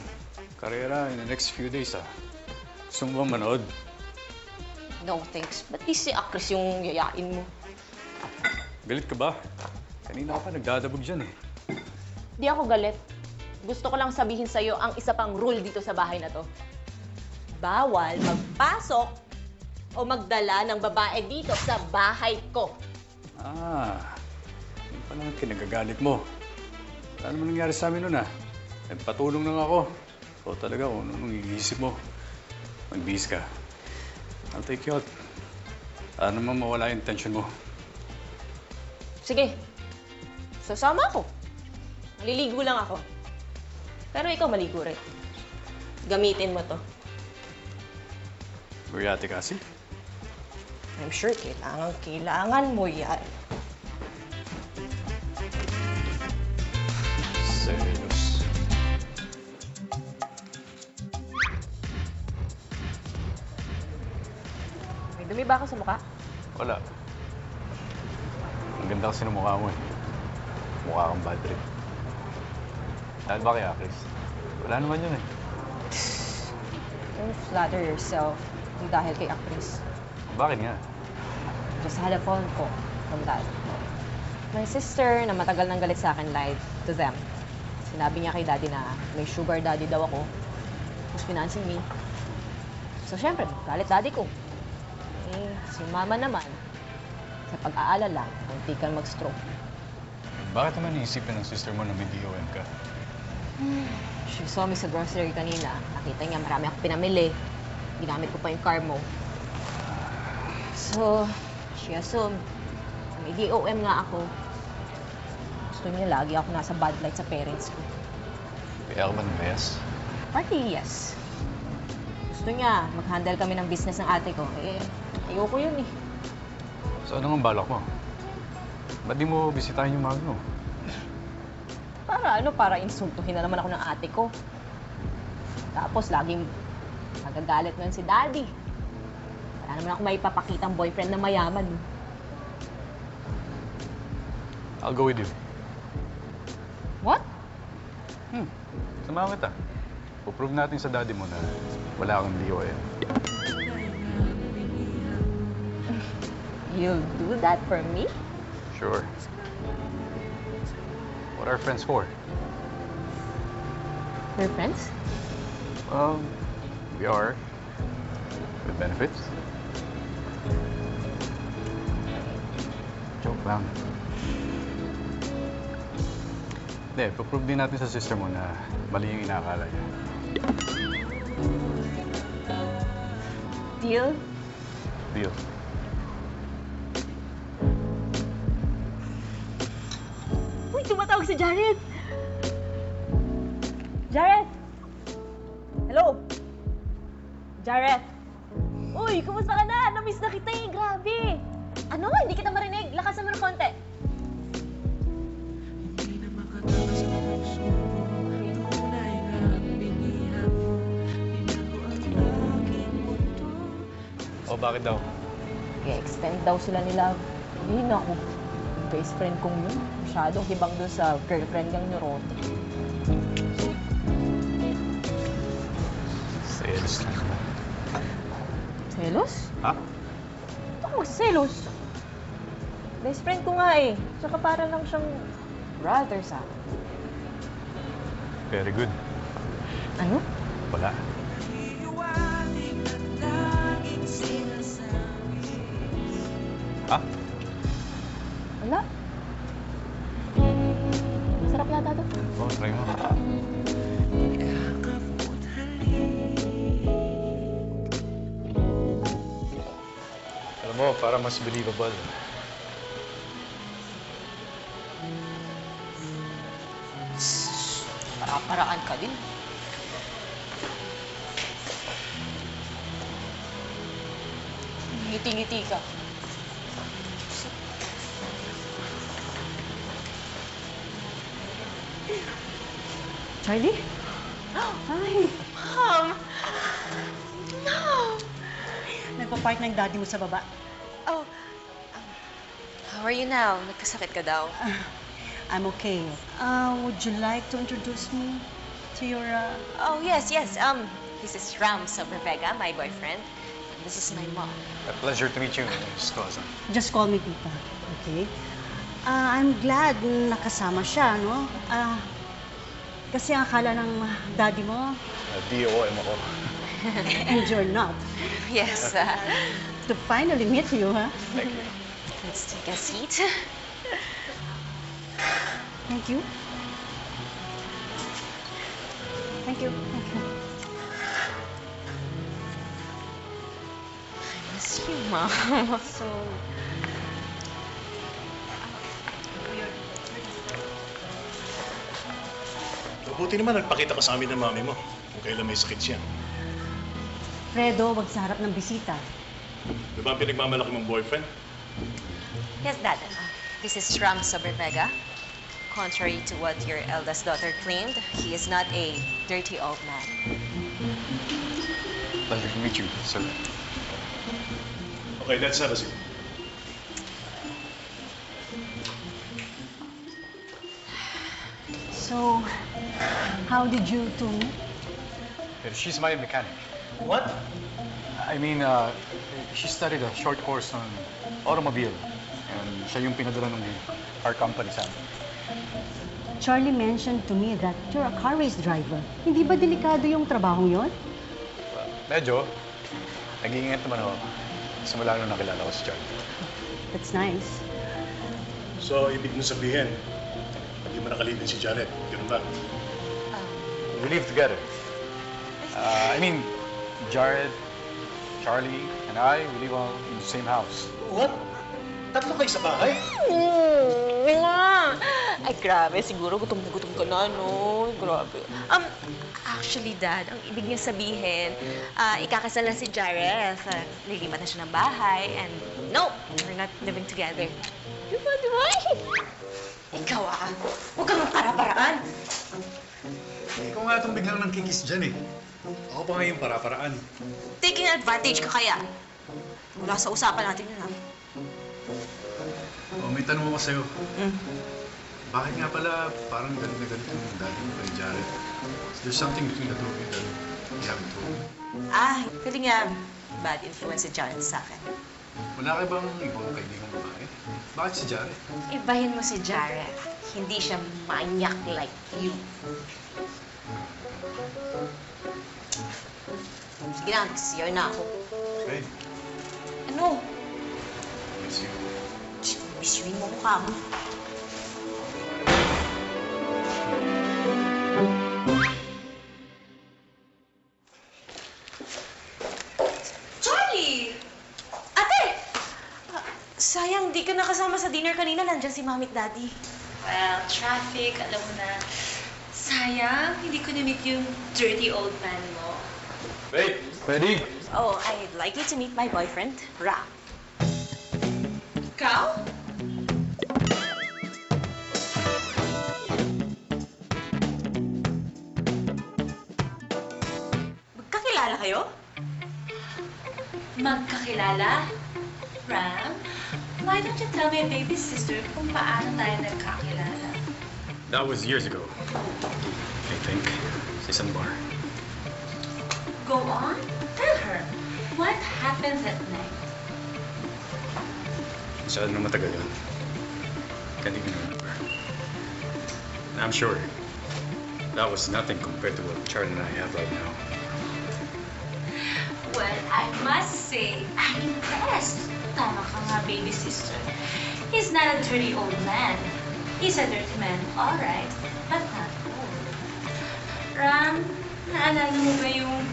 Speaker 1: karera in the next few days, ah. Gusto mo ba manood?
Speaker 10: No, thanks. Ba't di si Akris yung yayain mo?
Speaker 1: Galit ka ba? Kanina ka pa nagdadabog dyan, eh.
Speaker 10: Di ako galit. Gusto ko lang sabihin sa'yo ang isa pang rule dito sa bahay na to. Bawal magpasok o magdala ng babae dito sa bahay ko.
Speaker 1: Ah, yun pala ang kinagagalit mo. Wala naman nangyari sa amin nun, ah. Nagpatulong lang ako. So talaga, kung anong iisip mo, magbihis ka. I'll take you out. Para naman mawala yung tension mo.
Speaker 10: Sige. Sasama ako. Maliligo lang ako. Pero ikaw maligo rin. Gamitin mo to.
Speaker 1: Muriate kasi?
Speaker 10: I'm sure kailangan mo yan.
Speaker 1: Serious.
Speaker 10: May dumi ba ako sa mukha?
Speaker 1: Wala. Ang ganda kasi ng mukha mo, eh. Mukha kang bad trip. Dahil ba kaya, Chris? Wala naman yun, eh.
Speaker 10: Don't flatter yourself. Hindi dahil kay Akris.
Speaker 1: Bakit nga?
Speaker 10: Just had a phone call from Dad. My sister, na matagal nang galit sa akin, lied to them. Sinabi niya kay Daddy na may sugar daddy daw ako who's financing me.
Speaker 3: So, syempre, galit daddy ko. Eh, si mama naman, sa pag-aalala, munti kang mag-stroke.
Speaker 1: Bakit naman iisipin ng sister mo na may DOM ka?
Speaker 3: She saw me sa grocery kanina. Nakita niya marami akong pinamili. Ginamit ko pa yung car mo. So, she assumed na may DOM nga ako. Gusto niya lagi ako nasa bad light sa parents ko.
Speaker 1: Kaya ka ba yes?
Speaker 3: Partly, yes. Gusto niya mag-handle kami ng business ng ate ko. Eh, ayoko yun eh.
Speaker 1: So ano ang balak mo? Ba't di mo bisitahin yung Magno?
Speaker 3: Para insultuhin na naman ako ng ate ko. Tapos laging magagalit nun si daddy. Wala naman ako maipapakitang boyfriend na mayaman.
Speaker 1: I'll go with you.
Speaker 3: What?
Speaker 1: Samahan kita. Puprove natin sa daddy mo na wala kang DOM.
Speaker 3: You'll do that for me?
Speaker 1: Sure. What are friends for?
Speaker 3: We're friends?
Speaker 1: We are. With benefits. Joke lang. Hindi, puprove din natin sa sister mo na mali yung inaakala niya.
Speaker 3: Deal?
Speaker 1: Deal.
Speaker 3: Uy, tumatawag si Jared! Jared! Hello? Jared! Uy, kumusta ka na? Namiss na kita eh, grabe! Ano? Hindi kita marinig. Lakasan mo ng konti.
Speaker 1: O, bakit daw?
Speaker 3: I-extend daw sila ni Love. Hindi na ako. Best friend kong yun. Masyadong hibang dun sa girlfriend niyang neurotic.
Speaker 1: Selos lang naman.
Speaker 3: Selos?
Speaker 1: Ha?
Speaker 3: Bakit magselos? Best friend ko nga eh. Tsaka para lang siyang brother sa akin.
Speaker 1: Very good.
Speaker 3: Ano?
Speaker 1: Wala. Ha?
Speaker 3: Wala. Sarap yata to.
Speaker 1: Oo, try mo. Alam mo, para mas believable.
Speaker 3: Para-paraan ka din. Ngiti-ngiti ka. Charlie? Hi!
Speaker 14: Mom! No! Nagpa-park ng daddy mo sa baba.
Speaker 10: Oh, how are you now? Nagkasakit ka daw.
Speaker 14: I'm okay. Would you like to introduce me to your...
Speaker 10: Oh, yes. This is Ram Sobrevega, my boyfriend. This is my mom.
Speaker 1: A pleasure to meet you, Miss Cosa.
Speaker 14: Just call me Tita, okay? I'm glad nakasama siya, no? Kasi ang akala ng daddy mo...
Speaker 1: DOM ako.
Speaker 14: And you're not.
Speaker 10: Yes.
Speaker 14: To finally meet you, huh?
Speaker 1: Thank you.
Speaker 10: Let's take a seat.
Speaker 14: Thank you. Thank you. Thank you.
Speaker 10: I miss you, Mom.
Speaker 14: So...
Speaker 15: Mabuti naman nagpakita ka sa amin ng mami mo kung kailan may sakit siya.
Speaker 14: Fredo, wag sa harap ng bisita.
Speaker 15: Di ba ang pinagmamalaki mong boyfriend?
Speaker 10: Yes, Dad. This is Ram Sobrevega. Contrary to what your eldest daughter claimed, he is not a dirty old man.
Speaker 1: Pleasure to meet you, sir.
Speaker 15: Okay, let's have a seat.
Speaker 14: So, how did you two meet?
Speaker 1: She's my mechanic.
Speaker 15: What?
Speaker 1: I mean, she studied a short course on automobile. And siya yung pinadala ng car company sa amin.
Speaker 14: Charlie mentioned to me that you're a car race driver. Hindi ba delikado yung trabahong yon?
Speaker 1: Medyo. Nag-iingat naman ako. Simula nung nakilala ko si Charlie.
Speaker 14: That's nice.
Speaker 15: So, ibig mo sabihin, hindi mo nakalibin si Janet. Ganun ba?
Speaker 1: We live together. I mean, Jared, Charlie, and I, we live all in the same house.
Speaker 15: What? Tatlo kayo sa bahay?
Speaker 3: Ay, grabe. Siguro gutom na gutom ka na, no? Grabe. Actually, Dad, ang ibig niya sabihin, ikakasal na si Jareth. Lilipat na siya ng bahay. And no, we're not living together. Diba, diba?
Speaker 10: Ikaw huwag kang para-paraan.
Speaker 15: Ikaw nga itong biglang nang kikis dyan eh. Ako pa nga yung para-paraan.
Speaker 10: Taking advantage ka kaya. Wala sa usapan natin yun, ha?
Speaker 15: Oh, may tanong ako sa'yo. Bakit nga pala parang galit na galit yung dad mo kay Jared? Is there something between the two of you that you haven't told me?
Speaker 10: Feeling niya bad influence si Jared sa akin.
Speaker 15: Wala ka bang ibang kaibigang babae? Bakit si Jared?
Speaker 10: Ibahin mo si Jared. Hindi siya manyak like you. Sige na, nag-CR na ako.
Speaker 15: Hey,
Speaker 10: Ano?
Speaker 15: miss you.
Speaker 10: Bisuin mo mukha mo. Charlie! Ate! Sayang, di ka nakasama sa dinner kanina. Nandyan si Mami at Daddy.
Speaker 13: Well, traffic, alam mo na. Sayang, hindi ko na-meet yung dirty old man mo.
Speaker 1: Wait, ready?
Speaker 10: Oh, I'd like you to meet my boyfriend, Ram.
Speaker 13: Ikaw?
Speaker 10: Magkakilala kayo?
Speaker 13: Magkakilala? Ram, why don't you tell my baby sister kung paano tayo nagkakilala?
Speaker 15: That was years ago. I think. Sa isang bar.
Speaker 13: Go on, tell her. What happened that night?
Speaker 15: Masyado na matagal yun. Can't even remember. And I'm sure that was nothing compared to what Charlie and I have right now.
Speaker 13: Well, I must say, I'm impressed. Tama ka nga, baby sister. He's not a dirty old man. He's a dirty man, all right, but not old. Ram, naalala mo ba yung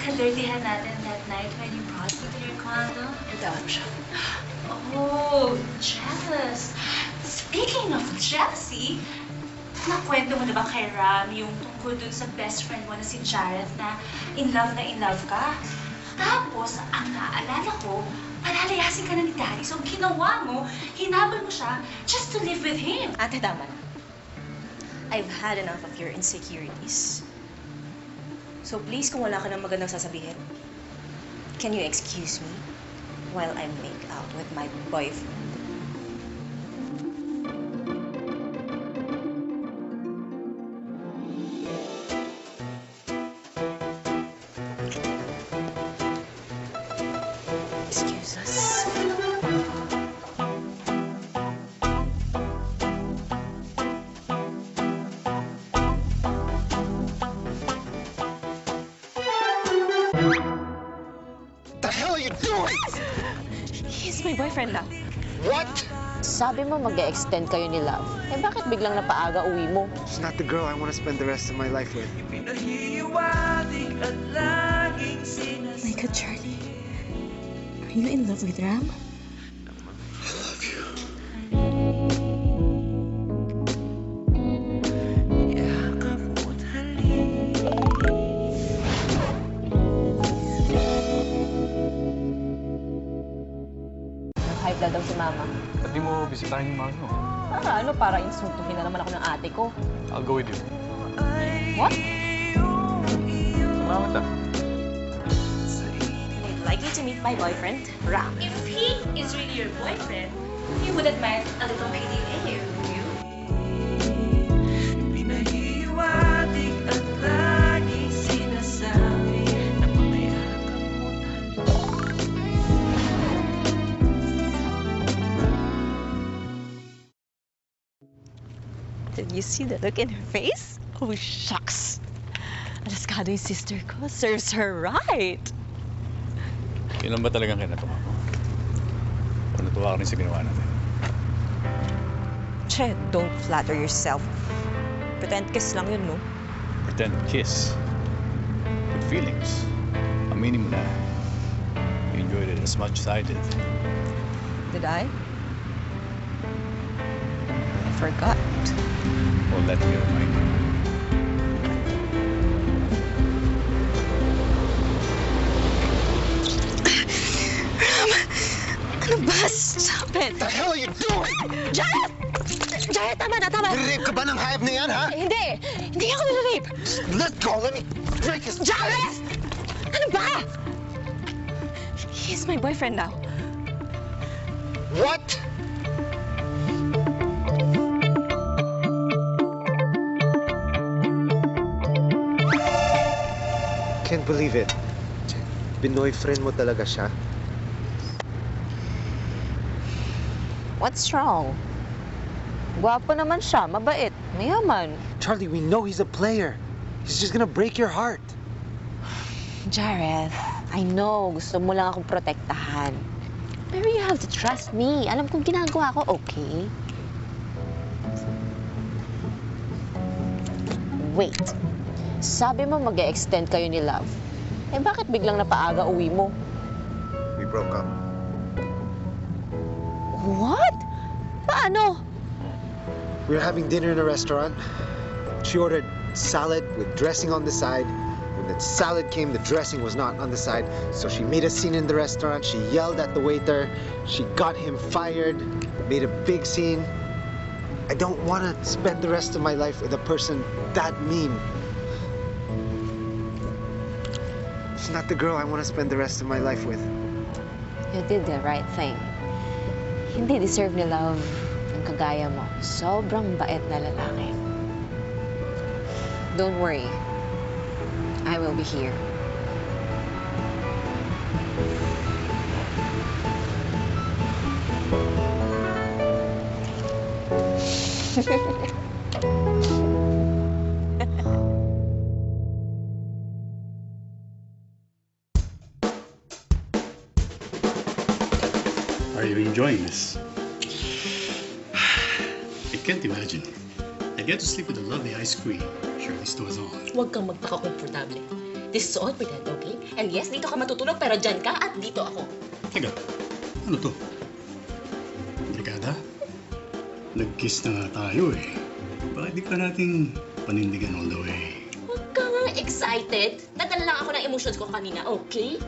Speaker 13: kadirtihan natin that night when you brought me to your condo?
Speaker 10: Tawag siya.
Speaker 13: Oh, jealous. Speaking of jealousy, nakwento mo na ba kay Ram yung tungkol dun sa best friend mo na si Jared na in love ka? Tapos, ang naalala ko, palalayasin ka na ni Daddy. So, ang ginawa mo, hinabol mo siya just to live with him.
Speaker 10: Ate, tama na. I've had enough of your insecurities. So please, kung wala ka nang magandang sasabihin, can you excuse me while I make out with my boyfriend? Excuse us.
Speaker 2: The hell are you doing?
Speaker 10: He's my boyfriend now.
Speaker 2: What?
Speaker 10: Sabi mo mag-e-extend kayo ni Love. Eh bakit biglang napaaga uwi mo?
Speaker 7: She's not the girl I want to spend the rest of my life with.
Speaker 3: My God, Charlie. Are you in love with Ram?
Speaker 10: High blood daw si Mama.
Speaker 1: Ba't di mo bisitahin yung mami mo?
Speaker 10: Para insultuhin na naman ako ng ate ko.
Speaker 1: I'll go with you.
Speaker 10: What?
Speaker 1: Sumama ta.
Speaker 10: I'd like you to meet my boyfriend, Ram.
Speaker 13: If he is really your boyfriend, you wouldn't mind a little PDA, would you?
Speaker 8: Pinahiwatig at laging sinasabi na pamayakap mo.
Speaker 3: Did you see the look in her face? Oh, shucks. Alaskado yung sister ko. Serves her right.
Speaker 15: Yun lang ba talagang kinatuwa ko? O natuwa ka rin sa ginawa natin?
Speaker 10: Che, don't flatter yourself. Pretend kiss lang yun, no?
Speaker 15: Pretend kiss. With feelings. Aminin mo na. You enjoyed it as much as I did.
Speaker 10: Did I? I forgot.
Speaker 15: Well, let me remind you.
Speaker 10: Ano ba? Stop it!
Speaker 12: The hell are you doing?
Speaker 10: Jared! Jared, tama na, tama!
Speaker 12: Nire-rape ka ba ng hayop na yan, ha?
Speaker 10: Hindi! Hindi ako nire-rape!
Speaker 12: Let go! Let me break his...
Speaker 10: Jared! Ano ba? He's my boyfriend now.
Speaker 12: What? Can't believe it. Binoy friend mo talaga siya.
Speaker 10: What's wrong? Gwapo naman siya, mabait, mayaman.
Speaker 7: Charlie, we know he's a player. He's just gonna break your heart.
Speaker 10: Jareth, I know, gusto mo lang akong protektahan. Pero you have to trust me. Alam kong ginagawa ko, okay? Wait. Sabi mo mag-e-extend kayo ni Love. Eh bakit biglang napaaga uwi mo?
Speaker 7: We broke up.
Speaker 10: What? Paano?
Speaker 7: We were having dinner in a restaurant. She ordered salad with dressing on the side. When the salad came, the dressing was not on the side. So she made a scene in the restaurant. She yelled at the waiter. She got him fired, made a big scene. I don't want to spend the rest of my life with a person that mean. She's not the girl I want to spend the rest of my life with.
Speaker 10: You did the right thing. Hindi deserve ni Love ang kagaya mo. Sobrang bait na lalaki. Don't worry. I will be here.
Speaker 15: Are you enjoying this? I can't imagine. I get to sleep with a lovely ice cream. Sure, this was on.
Speaker 5: Huwag kang magpaka-komportable. This is all pretend, okay? And yes, dito ka matutulog, pero dyan ka at dito ako.
Speaker 15: Teka, ano to? Brigada? Nag-kiss na nga tayo eh. Bakit di pa natin panindigan all the way?
Speaker 5: Huwag ka nga excited. Nadala lang ako ng emotions ko kanina, okay?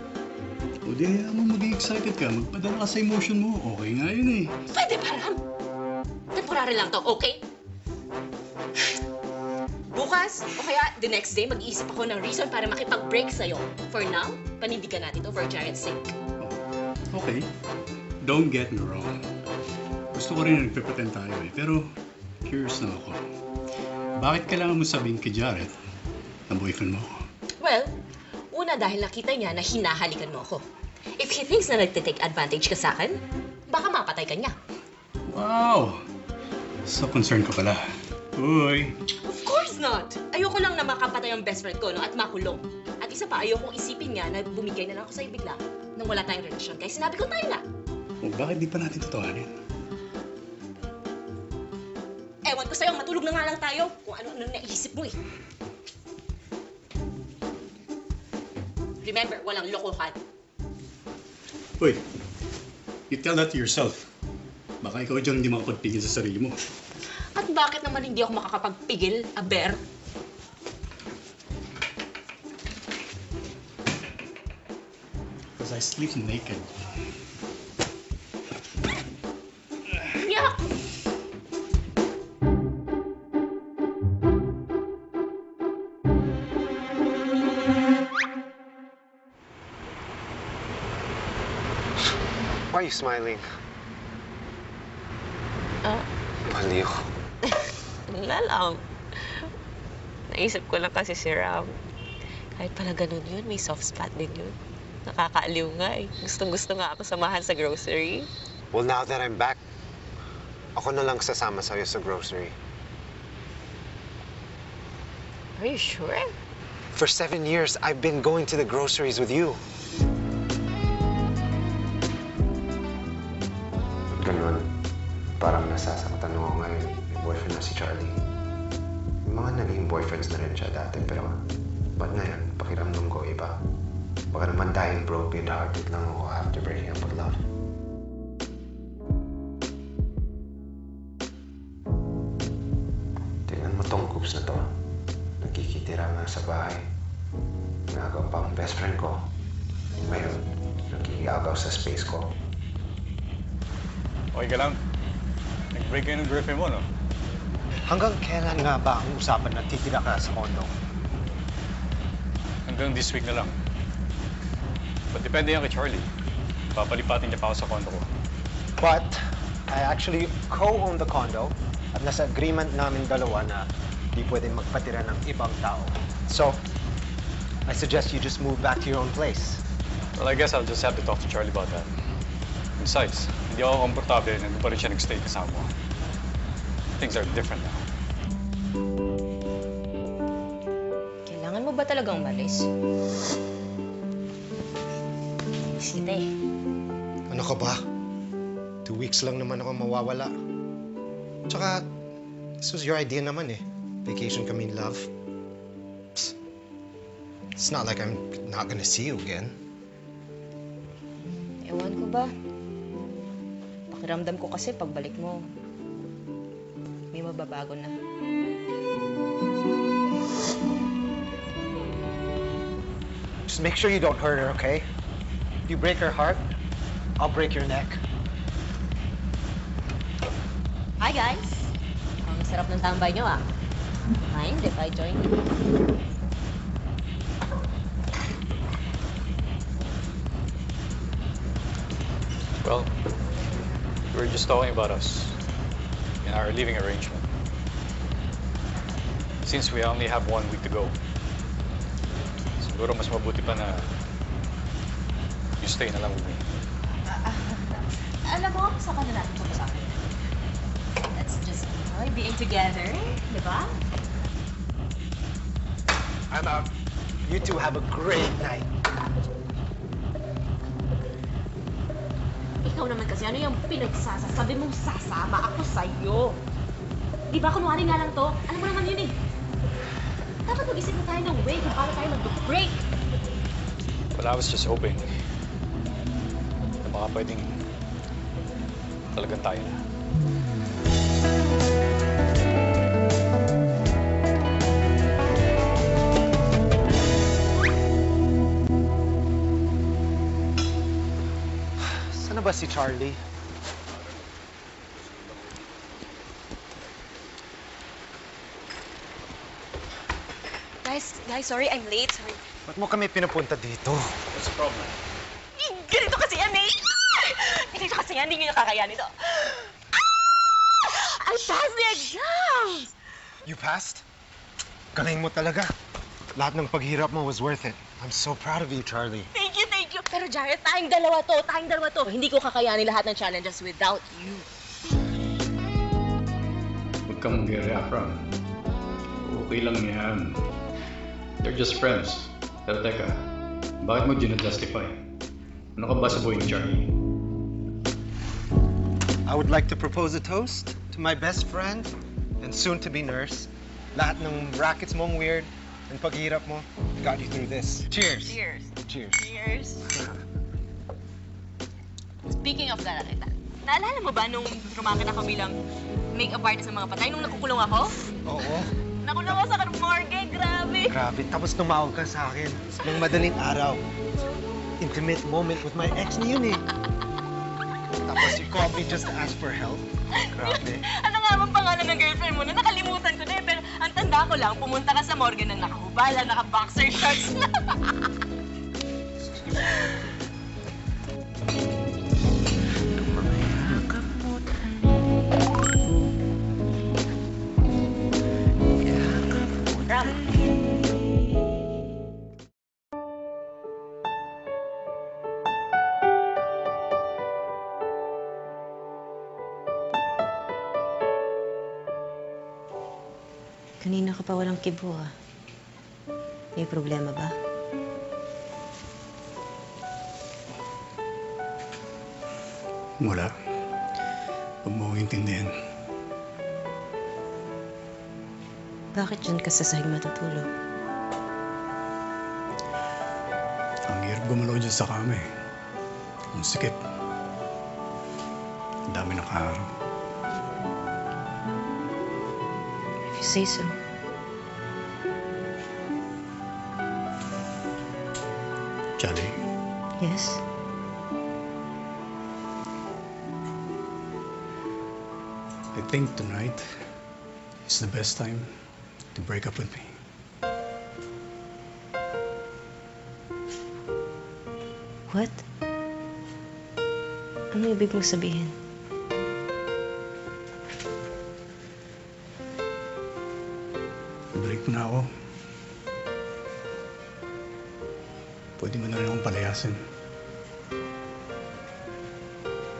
Speaker 15: O di, mo maging excited ka. Magpadala ka sa emotion mo. Okay nga yun eh.
Speaker 5: Pwede pa ram. Temporary lang to, okay? Bukas, o kaya the next day, mag-iisip ako ng reason para makipag-break sa'yo. For now, panindigan natin to for Jared's sake.
Speaker 15: Okay. Don't get me wrong. Gusto ko rin na nagpe-pretend tayo eh. Pero, curious na ako. Bakit kailangan mo sabihin kay Jared na boyfriend mo ako?
Speaker 5: Well, una dahil nakita niya na hinahalikan mo ako. If he thinks na nagtitake advantage ka sa akin, baka mapatay ka niya.
Speaker 15: Wow! So concerned ka pala. Uy!
Speaker 5: Of course not! Ayoko lang na makapatay ang best friend ko, no, at makulong. At isa pa, ayokong isipin niya na bumigay na lang ako sa'yo bigla nang wala tayong relasyon. Kaya sinabi ko tayo na.
Speaker 15: O bakit di pa natin totohanin?
Speaker 5: Ewan ko sa'yo, matulog na nga lang tayo. Kung ano-ano naisip mo eh. Remember, walang lokohan.
Speaker 15: Uy! You tell that to yourself. Baka ikaw dyan hindi makapagpigil sa sarili mo.
Speaker 5: At bakit naman hindi ako makakapagpigil, Aber?
Speaker 15: Because I sleep naked.
Speaker 5: Yuck!
Speaker 7: Why are you smiling? Baliw.
Speaker 10: Wala lang. Naisip ko lang kasi si Ram. Kahit pala ganun yun, may soft spot din yun. Nakakaaliw nga eh. Gustong-gusto nga ako samahan sa grocery.
Speaker 7: Well, now that I'm back, ako na lang sasama sa'yo sa grocery.
Speaker 10: Are you sure?
Speaker 7: For 7 years, I've been going to the groceries with you. naging boyfriends na rin siya dati, pero ba't ngayon, pakiramdam ko iba. Baka naman dahil broken-hearted lang ako after breaking up with love. Tingnan mo tong coops na to. Nakikitira nga sa bahay. Nagaw pa ang best friend ko. Ngayon, nakikiagaw sa space ko.
Speaker 1: Okay ka lang? Nag-break kayo ng girlfriend mo, no?
Speaker 7: Hanggang kailan nga ba ang usapan na titira ka sa condo?
Speaker 1: Hanggang this week na lang. But depende yan kay Charlie. Papalipatin niya pa ako sa condo ko.
Speaker 7: But, I actually co-own the condo at nasa agreement namin dalawa na di pwedeng magpatira ng ibang tao. So, I suggest you just move back to your own place.
Speaker 1: Well, I guess I'll just have to talk to Charlie about that. Besides, hindi ako komportable na pa rin siya nag-stay kasama mo. Things are different now.
Speaker 10: Kailangan mo ba talagang umalis? Sige.
Speaker 7: Ano ka ba? 2 weeks lang naman ako mawawala. Tsaka, this was your idea naman eh. Vacation kami in love. Psst. It's not like I'm not gonna see you again.
Speaker 10: Ewan ko ba? Pakiramdam ko kasi pagbalik mo, may mababago na.
Speaker 7: Just make sure you don't hurt her, okay? If you break her heart, I'll break your neck.
Speaker 10: Hi, guys! Ang sarap ng tambay nyo, ah. Mind if I join you?
Speaker 1: Well, we were just talking about us and our leaving arrangement. Since we only have 1 week to go, siguro mas mabuti pa na you stay na lang with me.
Speaker 3: Alam mo, saka na natin pag-usapan. Let's just enjoy being together, di ba?
Speaker 7: I'm out. You two have a great night.
Speaker 3: Ikaw naman kasi, ano yung pinagsasasabi mong sasama ako sa'yo? Di ba, kunwari nga lang to? Alam mo naman yun eh. Dapat mag-isip na tayo ng way kung paano tayo mag-break.
Speaker 1: But I was just hoping na baka pwedeng talagang tayo na.
Speaker 7: Saan na ba si Charlie?
Speaker 10: Guys, sorry, I'm late. Sorry.
Speaker 7: Ba't mo kami pinapunta dito?
Speaker 1: What's the problem?
Speaker 10: Ganito kasi yan, eh! Ganito kasi yan, hindi nyo nakakayanin ito. I passed the exams!
Speaker 7: You passed? Galing mo talaga. Lahat ng paghirap mo was worth it. I'm so proud of you, Charlie.
Speaker 10: Thank you, thank you. Pero Jared, tayong dalawa to. Hindi ko kakayanin lahat ng challenges without you.
Speaker 15: Huwag kang mag-react, Ron. Okay lang yan. They're just friends. Pero teka, bakit mo ginajustify? Ano ka ba sa buhay ni Charlie?
Speaker 7: I would like to propose a toast to my best friend and soon-to-be nurse. Lahat ng rackets mong weird and paghirap mo got you through this. Cheers!
Speaker 10: Cheers!
Speaker 7: Cheers!
Speaker 10: Cheers! Speaking of that, naalala mo ba nung rumamit ako bilang make-up artist ng mga patay nung nakukulong ako?
Speaker 7: Oo.
Speaker 10: Nakulong ako sa morgue, grabe!
Speaker 7: Grabe, tapos tumawag ka sa akin ng madaling araw. Intimate moment with my ex na yun eh. Tapos you called me just to ask for help. Grabe.
Speaker 10: Ano nga bang pangalan ng girlfriend mo? Nakalimutan ko na eh. Pero ang tanda ko lang, pumunta ka sa morgue ng nakahubala, naka-boxer shorts.
Speaker 3: Kanina ka pa walang kibo, ah. May problema ba?
Speaker 15: Wala. Huwag mo akong intindihan.
Speaker 3: Bakit dyan ka sa sahig matutulog?
Speaker 15: Ang hirap gumalaw dyan sa kama eh. Ang sikip. Ang dami nakaharap.
Speaker 3: If you say so.
Speaker 15: Charlie,
Speaker 3: Yes?
Speaker 15: I think tonight is the best time to break up with me.
Speaker 3: What? Ano ibig mong sabihin?
Speaker 15: Ibalik mo na ako. Pwede mo na rin akong palayasin.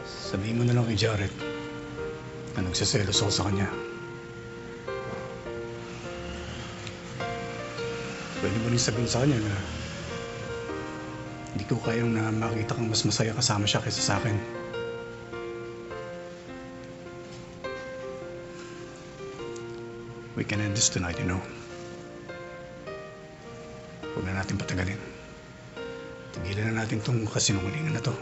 Speaker 15: Sabihin mo na lang kay Jared na nagsiselos ako sa kanya. Pwede mo rin sabihin sa kanya na hindi ko kayang na makita kang mas masaya kasama siya kaysa sa akin. We can end this tonight, you know. Huwag na natin patagalin. Tigilan na natin tong kasinungalingan na to.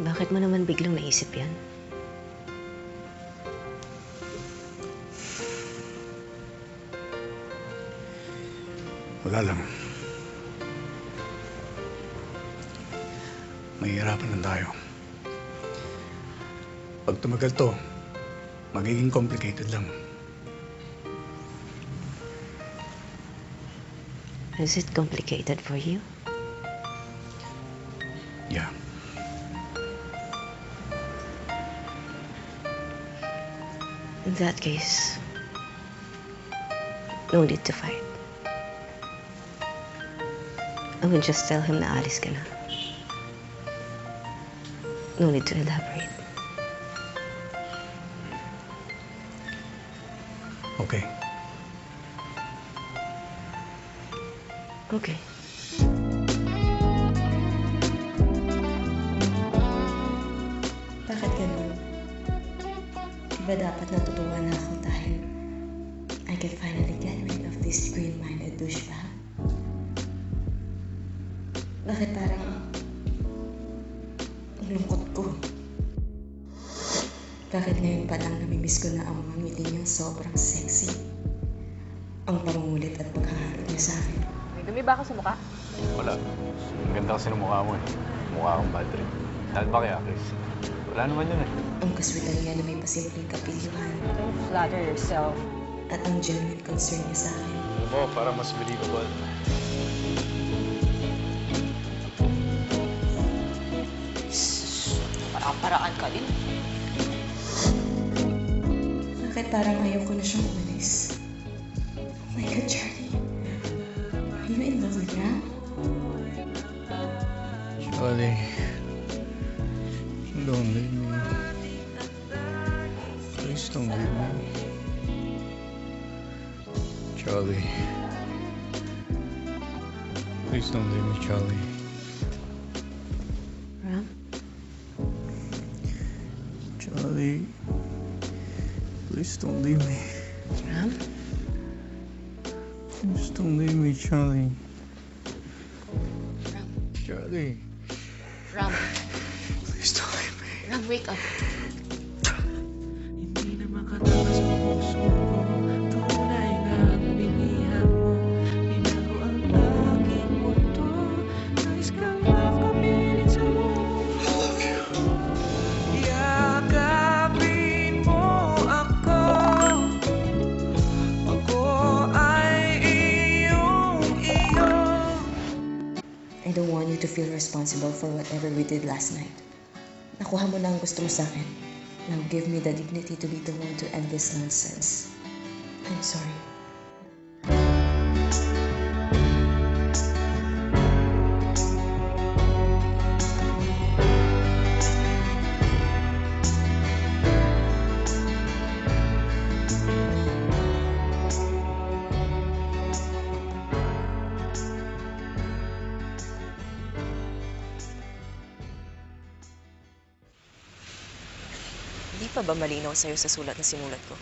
Speaker 3: Bakit mo naman biglang naisip yan?
Speaker 15: Wala lang. Mahihirapan lang tayo. Pag tumagal to, magiging complicated lang.
Speaker 3: Is it complicated for you?
Speaker 15: Yeah.
Speaker 3: In that case, no need to fight. I will just tell him na alis ka na. No need to elaborate.
Speaker 15: Okay.
Speaker 3: Okay. Bakit ganun? Diba dapat natutuwa na ako dahil I can finally get rid of this green-minded douchebag? Bakit parang ang lungkot ko? Bakit ngayon pa lang namimiss ko na ang mga ngiti niyang sobrang sexy? Ang pangungulit at paghaharap niya sa akin.
Speaker 10: May dumi ba ako sa mukha?
Speaker 1: Wala. Ang ganda kasi ng mukha mo eh. Mukha kang bad trip. Dahil ba kaya, Chris? Wala naman yun eh.
Speaker 3: Ang kaswitan niya na may pasimpleng kapilyuhan.
Speaker 10: Don't flatter yourself.
Speaker 3: At ang genuine concern niya sa akin.
Speaker 1: Oo, para mas believable.
Speaker 10: Paraan ka din.
Speaker 3: Bakit parang ayaw ko na siyang umalis? Oh my God, Charlie. Are you in love with Ram?
Speaker 15: Charlie, don't leave me. Please don't leave me. Charlie. Please don't leave me, Charlie.
Speaker 3: Ram?
Speaker 15: Charlie. Please don't leave me.
Speaker 3: Ram?
Speaker 15: Please don't leave me, Charlie. Charlie.
Speaker 5: Ram,
Speaker 15: Please don't leave me.
Speaker 5: Ram, wake up.
Speaker 8: Hindi na makatakas ang puso ko. Tunay na binihag mo. Binago ang aking mundo. Nais kang makapilit sa mundo.
Speaker 15: I love you.
Speaker 8: Yakapin mo ako. Ako ay iyong-iyo.
Speaker 3: I don't want you to feel responsible for whatever we did last night. Nakuha mo na ang gusto mo sa akin. Now give me the dignity to be the one to end this nonsense. I'm sorry.
Speaker 16: Hindi pa ba malinaw sa'yo sa sulat na sinulat ko?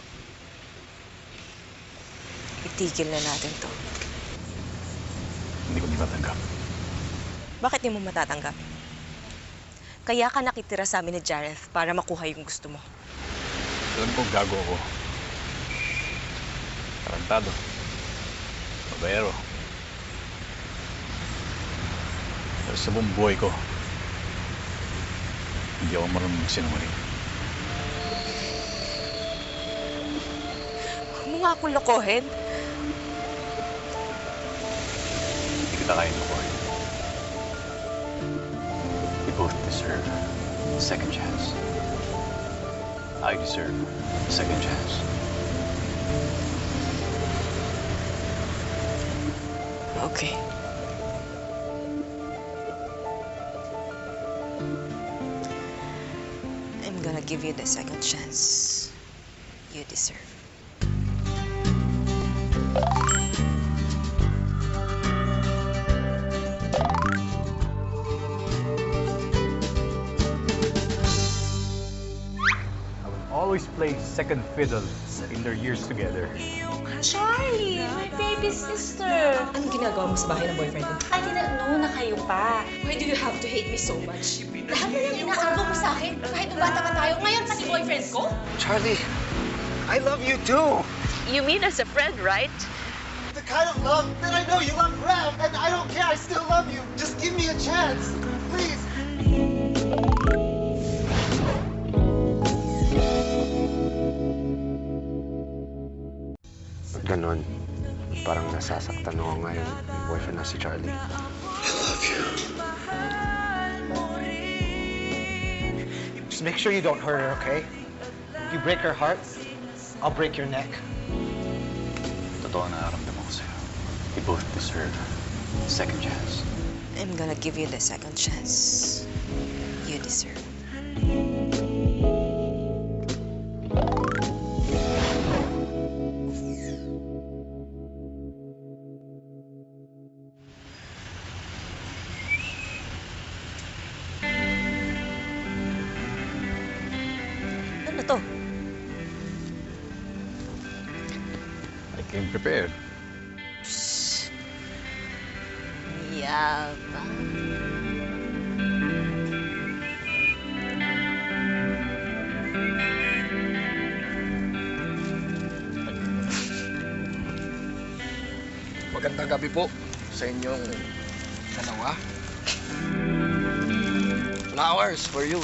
Speaker 16: Itigil na natin to.
Speaker 1: Hindi ko matatanggap.
Speaker 16: Bakit di mo matatanggap? Kaya ka nakitira sa amin ni Jareth para makuha yung gusto mo.
Speaker 1: Alam kong gago ako. Tarantado. Babayero. Pero sa buong buhay ko, hindi ako marunong magsinungaling.
Speaker 16: Huwag mo nga akong lokohin.
Speaker 1: Hindi kita kaya lukuhin. We both deserve a second chance. I deserve a second chance.
Speaker 16: Okay. I'm gonna give you the second chance you deserve.
Speaker 17: Always play second fiddle in their years together.
Speaker 13: Charlie, my baby sister.
Speaker 16: Anong ginagawa mo sa bahay ng boyfriend ko?
Speaker 13: I didn't know na kayo pa.
Speaker 5: Why do you have to hate me so much? Lahat na lang inaagaw mo sa akin. Kahit nung bata pa tayo, ngayon pati boyfriend ko?
Speaker 12: Charlie, I love you too.
Speaker 16: You mean as a friend, right?
Speaker 4: The kind of love that I know you love Rev, and I don't care, I still love you. Just give me a chance, please.
Speaker 7: Ganon. Parang nasasaktan ako ngayon yung boyfriend na si Charlie. I love you.
Speaker 4: Just make sure you don't hurt her, okay? If you break her heart, I'll break your neck.
Speaker 1: Totoo na nararamdaman ko sa'yo. We both deserve a second chance.
Speaker 16: I'm gonna give you the second chance you deserve. Ano to?
Speaker 1: I came prepared.
Speaker 16: Yabang.
Speaker 2: Magandang gabi po sa inyong dalawa. Flowers for you.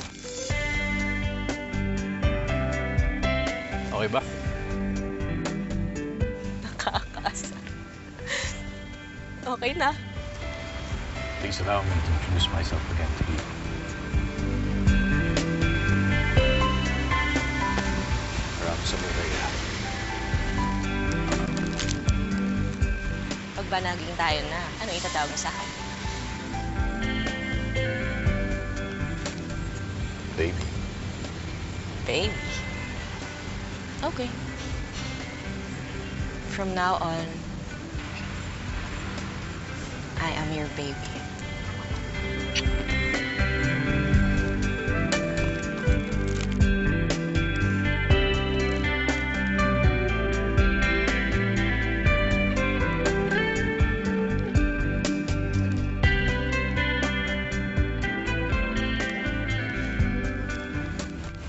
Speaker 1: Okay ba?
Speaker 16: Nakakaasa. Okay na.
Speaker 1: Please allow me to introduce myself again to you. Ram Sabureya.
Speaker 16: Pag ba naging tayo na, ano itatawag mo sa akin?
Speaker 1: Baby.
Speaker 16: Baby. Okay. From now on, I am your baby.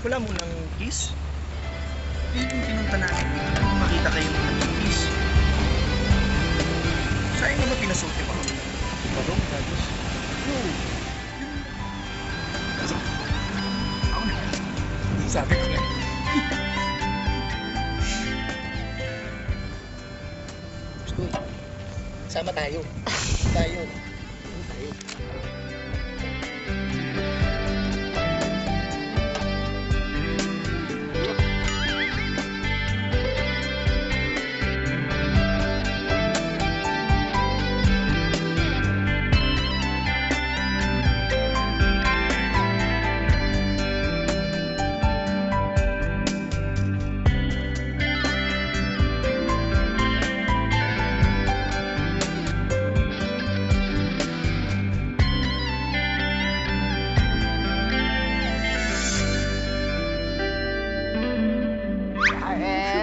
Speaker 2: Wala mo ng kiss? Yung pinunta natin dito, makita kayo ng kiss. Saan mo ba pinasulti mo? Badong, Carlos? Oo. Ako na. Sabi ko na. Gusto, sama tayo. Tayo. Tayo.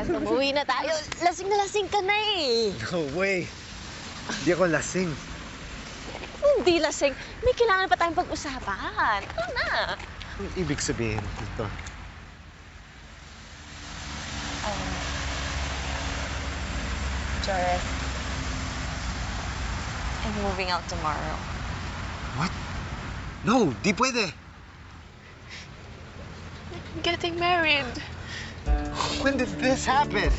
Speaker 3: Jeff, umuwi na tayo. Lasing na lasing ka na eh.
Speaker 7: No way. Hindi ako lasing.
Speaker 3: Hindi lasing. May kailangan pa tayong pag-usapan. Ano na?
Speaker 7: Anong ibig sabihin dito?
Speaker 16: Jareth, I'm moving out tomorrow.
Speaker 7: What? No, di pwede.
Speaker 9: I'm getting married.
Speaker 7: When did this happen?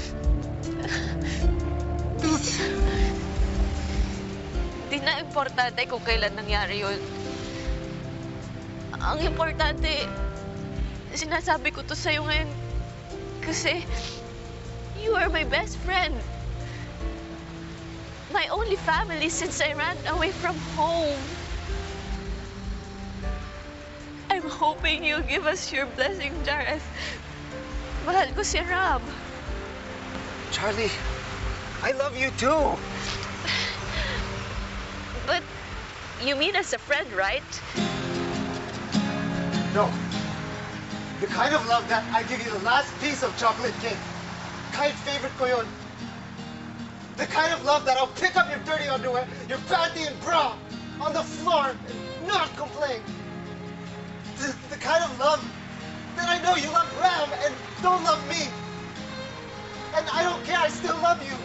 Speaker 3: Di na importante kung kailan nangyari yun. Ang importante, sinasabi ko to sa'yo ngayon kasi you are my best friend. My only family since I ran away from home. I'm hoping you'll give us your blessing, Jareth. Mahal ko si Rob.
Speaker 7: Charlie, I love you too.
Speaker 3: But you mean as a friend, right?
Speaker 7: No. The kind of love that I give you the last piece of chocolate cake. Kahit favorite ko yun. The kind of love that I'll pick up your dirty underwear, your panty and bra on the floor and not complain. The kind of love that I know you love Ram and don't love me. And I don't care, I still love you.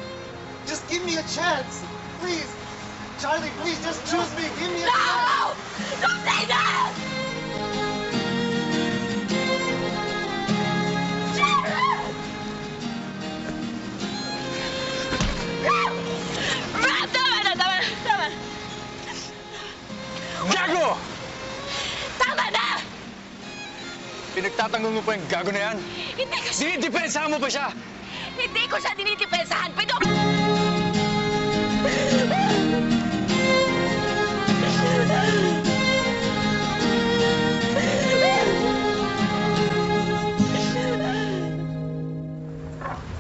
Speaker 7: Just give me a chance, please. Charlie, please, just choose me. Give me a chance.
Speaker 3: No! Don't say that! Rob, tama na.
Speaker 11: Gago!
Speaker 3: Tama na!
Speaker 11: Pinagtatanggol mo pa yung gago na yan?
Speaker 3: Hindi ko siya...
Speaker 11: Dinidepensahan mo pa siya?
Speaker 3: Hindi ko siya dinidepensahan. Pwede ako...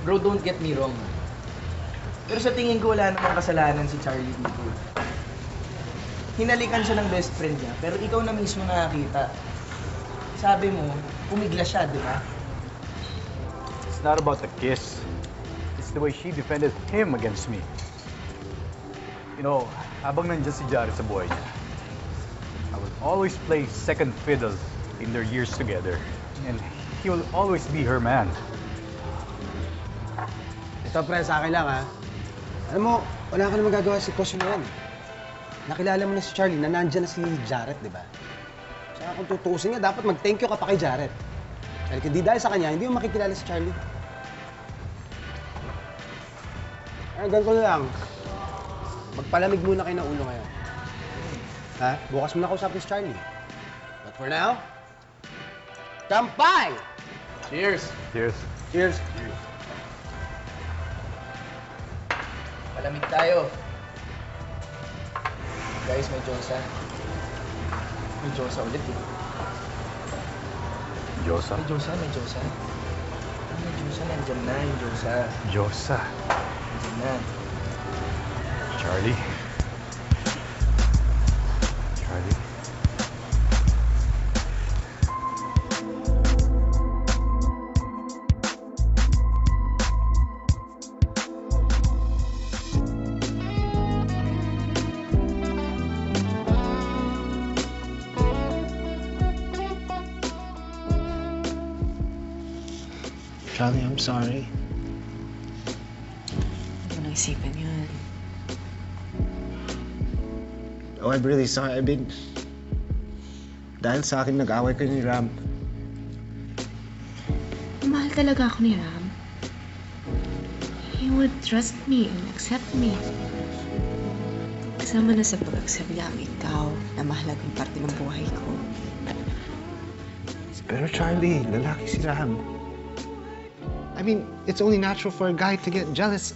Speaker 2: Bro, don't get me wrong. Pero sa tingin ko wala namang kasalanan si Charlie dito. Hinalikan siya ng best friend niya, pero ikaw na mismo nakakita. Sabi mo, pumigla siya, di ba?
Speaker 17: It's not about the kiss. It's the way she defended him against me. You know, habang nandiyan si Jareth sa buhay niya, I will always play second fiddle in their years together. And he will always be her man.
Speaker 12: Ito, pre, sa akin lang, ha? Alam mo, wala ka na magagawa sa sitwasyon na yan. Nakilala mo na si Charlie na nandyan na si Jareth, di ba? Tsaka kung tutuusin nga, dapat mag-thank you ka pa kay Jareth. Dahil kung di dahil sa kanya, hindi mo makikilala si Charlie. Ganun ko na lang. Magpalamig muna kayo ng ulo ngayon. Ha? Bukas mo na kausapin si Charlie. But for now, kampay!
Speaker 2: Cheers!
Speaker 17: Cheers.
Speaker 12: Cheers!
Speaker 2: Palamig tayo. Guys, may Diyosa. May Diyosa ulit eh.
Speaker 17: Diyosa?
Speaker 2: May Diyosa. May Diyosa, nandiyan na yung Diyosa.
Speaker 17: Diyosa.
Speaker 2: Nandiyan na.
Speaker 17: Charlie. Charlie.
Speaker 7: Charlie, I'm sorry.
Speaker 16: Huwag mo nang isipin yun.
Speaker 7: Oh, I'm really sorry. I mean, dahil sa akin nag-away kayo ni Ram.
Speaker 3: Mahal talaga ako ni Ram. He would trust me and accept me. Kasama na sa pag-accept niya ang ikaw na mahalagang parte ng buhay ko.
Speaker 7: Pero Charlie, lalaki si Ram. I mean, it's only natural for a guy to get jealous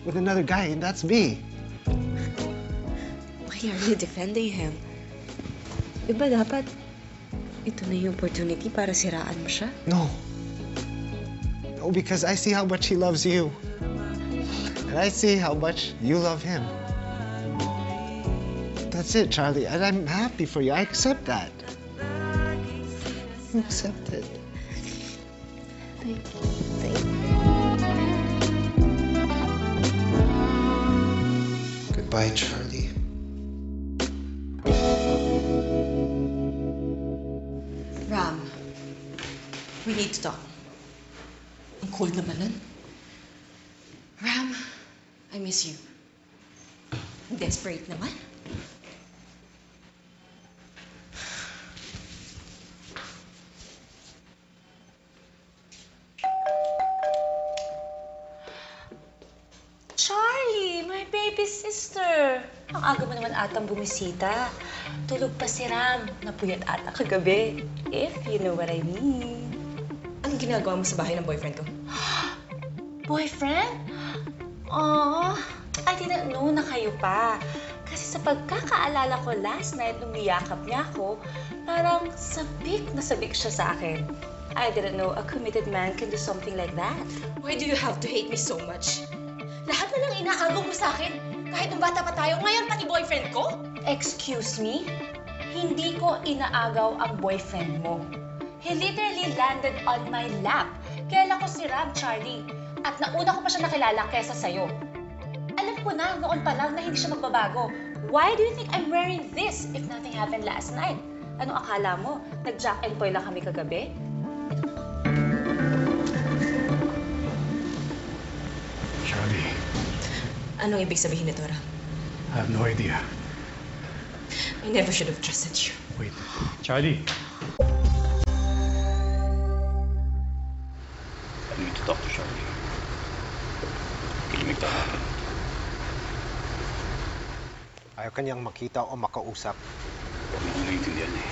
Speaker 7: with another guy, and that's me.
Speaker 16: Why are you defending him? Diba dapat ito na yung opportunity para siraan mo siya?
Speaker 7: No. No, because I see how much he loves you. And I see how much you love him. That's it, Charlie. And I'm happy for you. I accept that. I accept it.
Speaker 3: Thank you.
Speaker 7: Goodbye, Charlie.
Speaker 16: Ram, we need to talk. Ang cold naman nun. Ram, I miss you. Ang desperate naman.
Speaker 13: Charlie, my baby sister. Ang aga mo naman atang bumisita. Tulog pa si Ram. Napuyat ata kagabi. If you know what I mean.
Speaker 16: Anong ginagawa mo sa bahay ng boyfriend ko?
Speaker 13: Boyfriend? Oh, I didn't know na kayo pa. Kasi sa pagkakaalala ko last night nung niyakap niya ako, parang sabik na sabik siya sa akin. I didn't know a committed man can do something like that.
Speaker 16: Why do you have to hate me so much? Lahat na lang inaagaw mo sa akin. Kahit nung bata pa tayo, ngayon pati boyfriend ko?
Speaker 13: Excuse me? Hindi ko inaagaw ang boyfriend mo. He literally landed on my lap. Kilala ko si Ram, Charlie. At nauna ko pa siya nakilala kesa sa'yo. Alam ko na noon pa lang na hindi siya magbabago. Why do you think I'm wearing this if nothing happened last night? Ano akala mo? Nag-jack and poy lang kami kagabi?
Speaker 15: Charlie,
Speaker 16: Anong ibig sabihin nito, Ram?
Speaker 15: I have no idea.
Speaker 16: I never should have trusted you.
Speaker 15: Wait, Charlie. I need to talk to Charlie. Kilimig tayo natin.
Speaker 7: Ayaw kanyang makita o makausap.
Speaker 15: Hindi ko naiintindihan eh.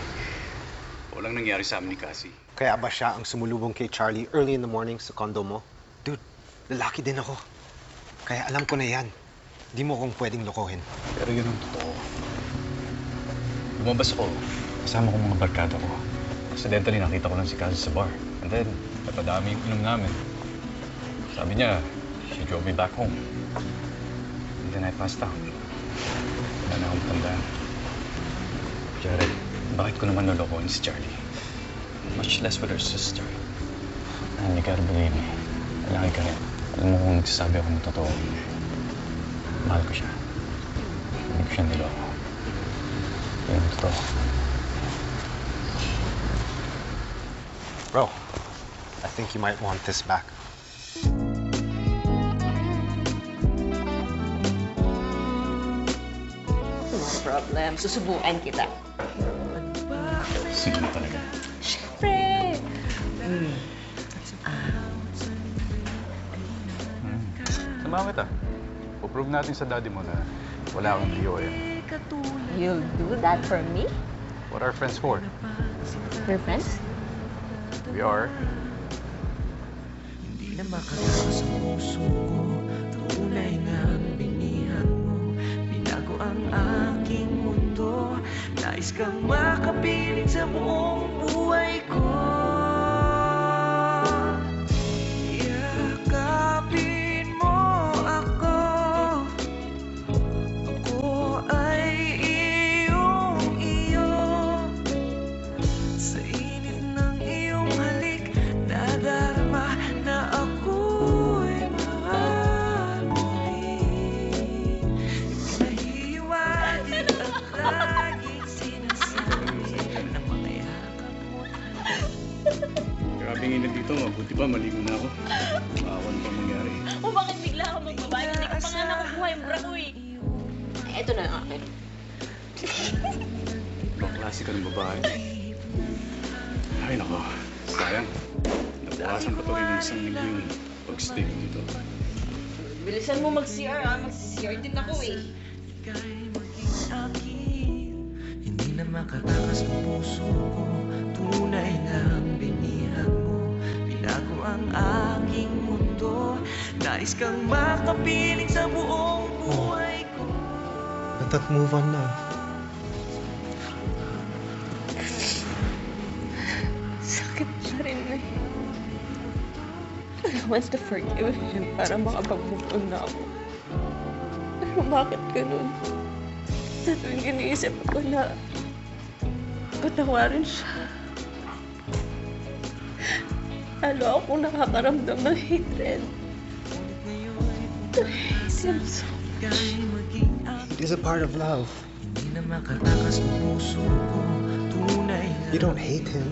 Speaker 15: Walang nangyari sa amin ni Cassie.
Speaker 7: Kaya ba siya ang sumulubong kay Charlie early in the morning sa condo mo? Dude, lalaki din ako. Kaya alam ko na yan. Di mo kong pwedeng lokohin.
Speaker 15: Pero yun ang totoo. Lumabas ako. Kasama ko mga barkada ko. Accidentally nakita ko lang si Cassie sa bar. And then, napadami yung inom namin. Sabi niya, she drove me back home. And then I passed out. Wala na akong tandaan. Jared, bakit ko naman lolokohin si Charlie? Much less with her sister. And you gotta believe me. Lalaki ka rin. Alam mo kung nagsasabi ako ng totoo. Mahal ko siya. Hindi ko siya niloko. Yun ang totoo.
Speaker 7: Bro, I think you might want this back.
Speaker 16: No problem. Susubukan kita.
Speaker 15: Sino talaga?
Speaker 13: Siyempre!
Speaker 17: Samahan kita. Puprove natin sa daddy mo na wala kang DOM.
Speaker 16: You'll do that for me?
Speaker 17: What are friends for?
Speaker 16: Your friends?
Speaker 17: We are.
Speaker 8: Hindi na makasama sa puso ko. Tunay nga ang binihan mo. Binago ang aking mundo. Nais kang makapiling sa buong buhay ko. Yakapin mo ako. Ako ay iyong-iyo. Sa init ng iyong halik, nadarama na ako'y mahal muli. Nahihiwatig at laging sinasabi na mga yakap mo.
Speaker 15: Grabe nga dito. Mabuti pa, maligo na ako. Awan pa mangyari.
Speaker 3: O bakit bigla ako magbabago? Hindi ko pa nga nakukuha yung bra ko eh.
Speaker 16: Eto na ang akin.
Speaker 15: Ibang klase ka ng babae. Ay, nako. Sayang. Nabukasan pa to rin ng isang linggo yung pag-stay ko dito.
Speaker 3: Bilisan mo mag-CR ah. Mag-CR din ako eh.
Speaker 8: Hindi na makatakas ang puso ko. Tunay nga ang binihan mo. Binago ang aking mundo. Nais kang makapiling sa buong buhay ko.
Speaker 7: Let that move on now.
Speaker 3: Sakit pa rin eh. I want to forgive him para makapag-move on na ako. Pero bakit ganun? Sa tuwing iniisip ko na patawarin siya, lalo akong nakakaramdam ng hatred. I hate him so much.
Speaker 7: He is a part of love.
Speaker 8: Hindi na makatakas ng puso ko. Tunay na
Speaker 7: You don't hate him.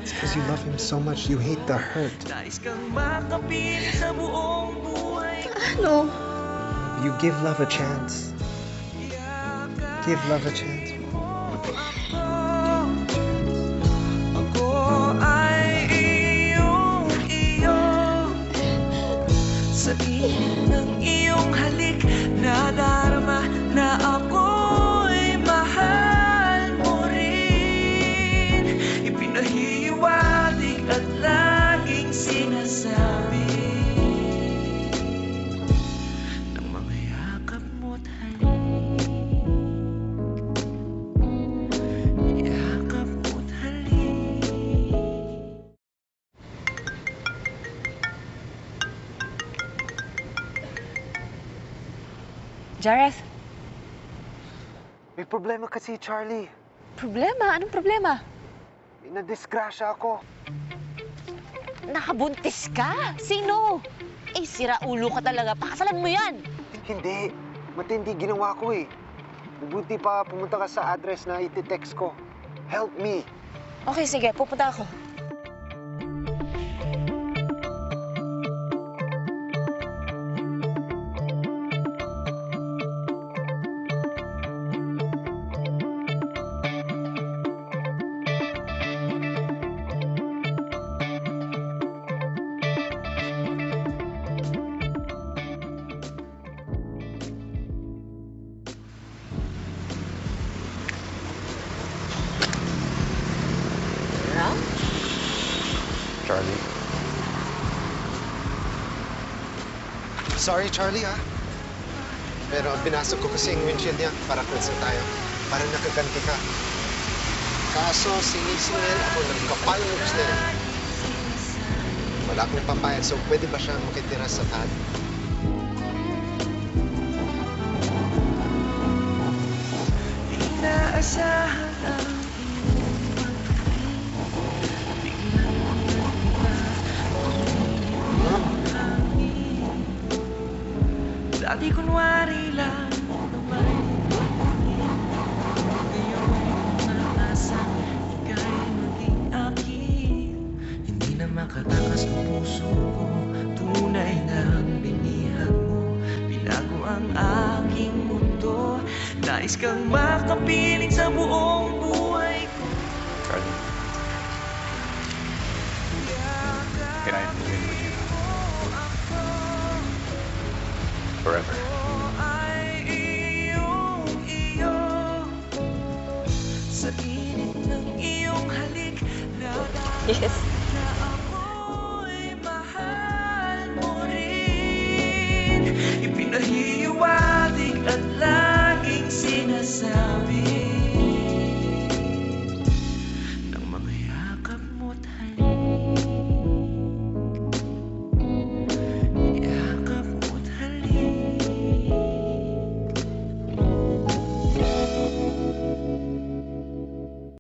Speaker 7: It's because you love him so much, you hate the hurt.
Speaker 8: nais kang makapiling sa buong buhay ko.
Speaker 7: Ano? You give love a chance. Give love a chance.
Speaker 8: Ako ay iyong-iyo. Sa init ng iyong halik, nadarama na ako'y mahal mo rin. Ipinahiwatig at laging sinasabi ng mga yakap mo't halik. Yakap mo't halik.
Speaker 13: Jareth,
Speaker 7: May problema kasi, Charlie.
Speaker 13: problema? Anong problema?
Speaker 7: May nadisgrasya ako.
Speaker 3: Nakabuntis ka? Sino? Eh, sira ulo ka talaga. Pakasalan mo yan.
Speaker 7: Hindi. Matindi ginawa ko eh. Mabuti pa pumunta ka sa address na iti-text ko. Help me.
Speaker 16: Okay, sige. Pupunta ako.
Speaker 1: Charlie.
Speaker 7: Sorry, Charlie, ha? Pero binasag ko kasi yung windshield niya para cleanse tayo. Para nakaganti ka. Kaso, sinisingil ako ng kapal ng gusto niya. Wala akong papayag, so pwede ba siya makitira sa pad?
Speaker 8: Inaasahan ang dati kunwari lang naman ngayong naranasan ika'y maging akin. Hindi na makatakas ang puso ko. Tunay na ang binihan mo. Binago ang aking mundo. Nais kang makapiling sa buong buhay ko.
Speaker 1: Charlie. Can I move in with you? Forever.
Speaker 8: Ay iyong-iyo. Sa init ng iyong halik,
Speaker 16: Yes.
Speaker 8: na ako'y mahal mo rin. Ipinahiwatig at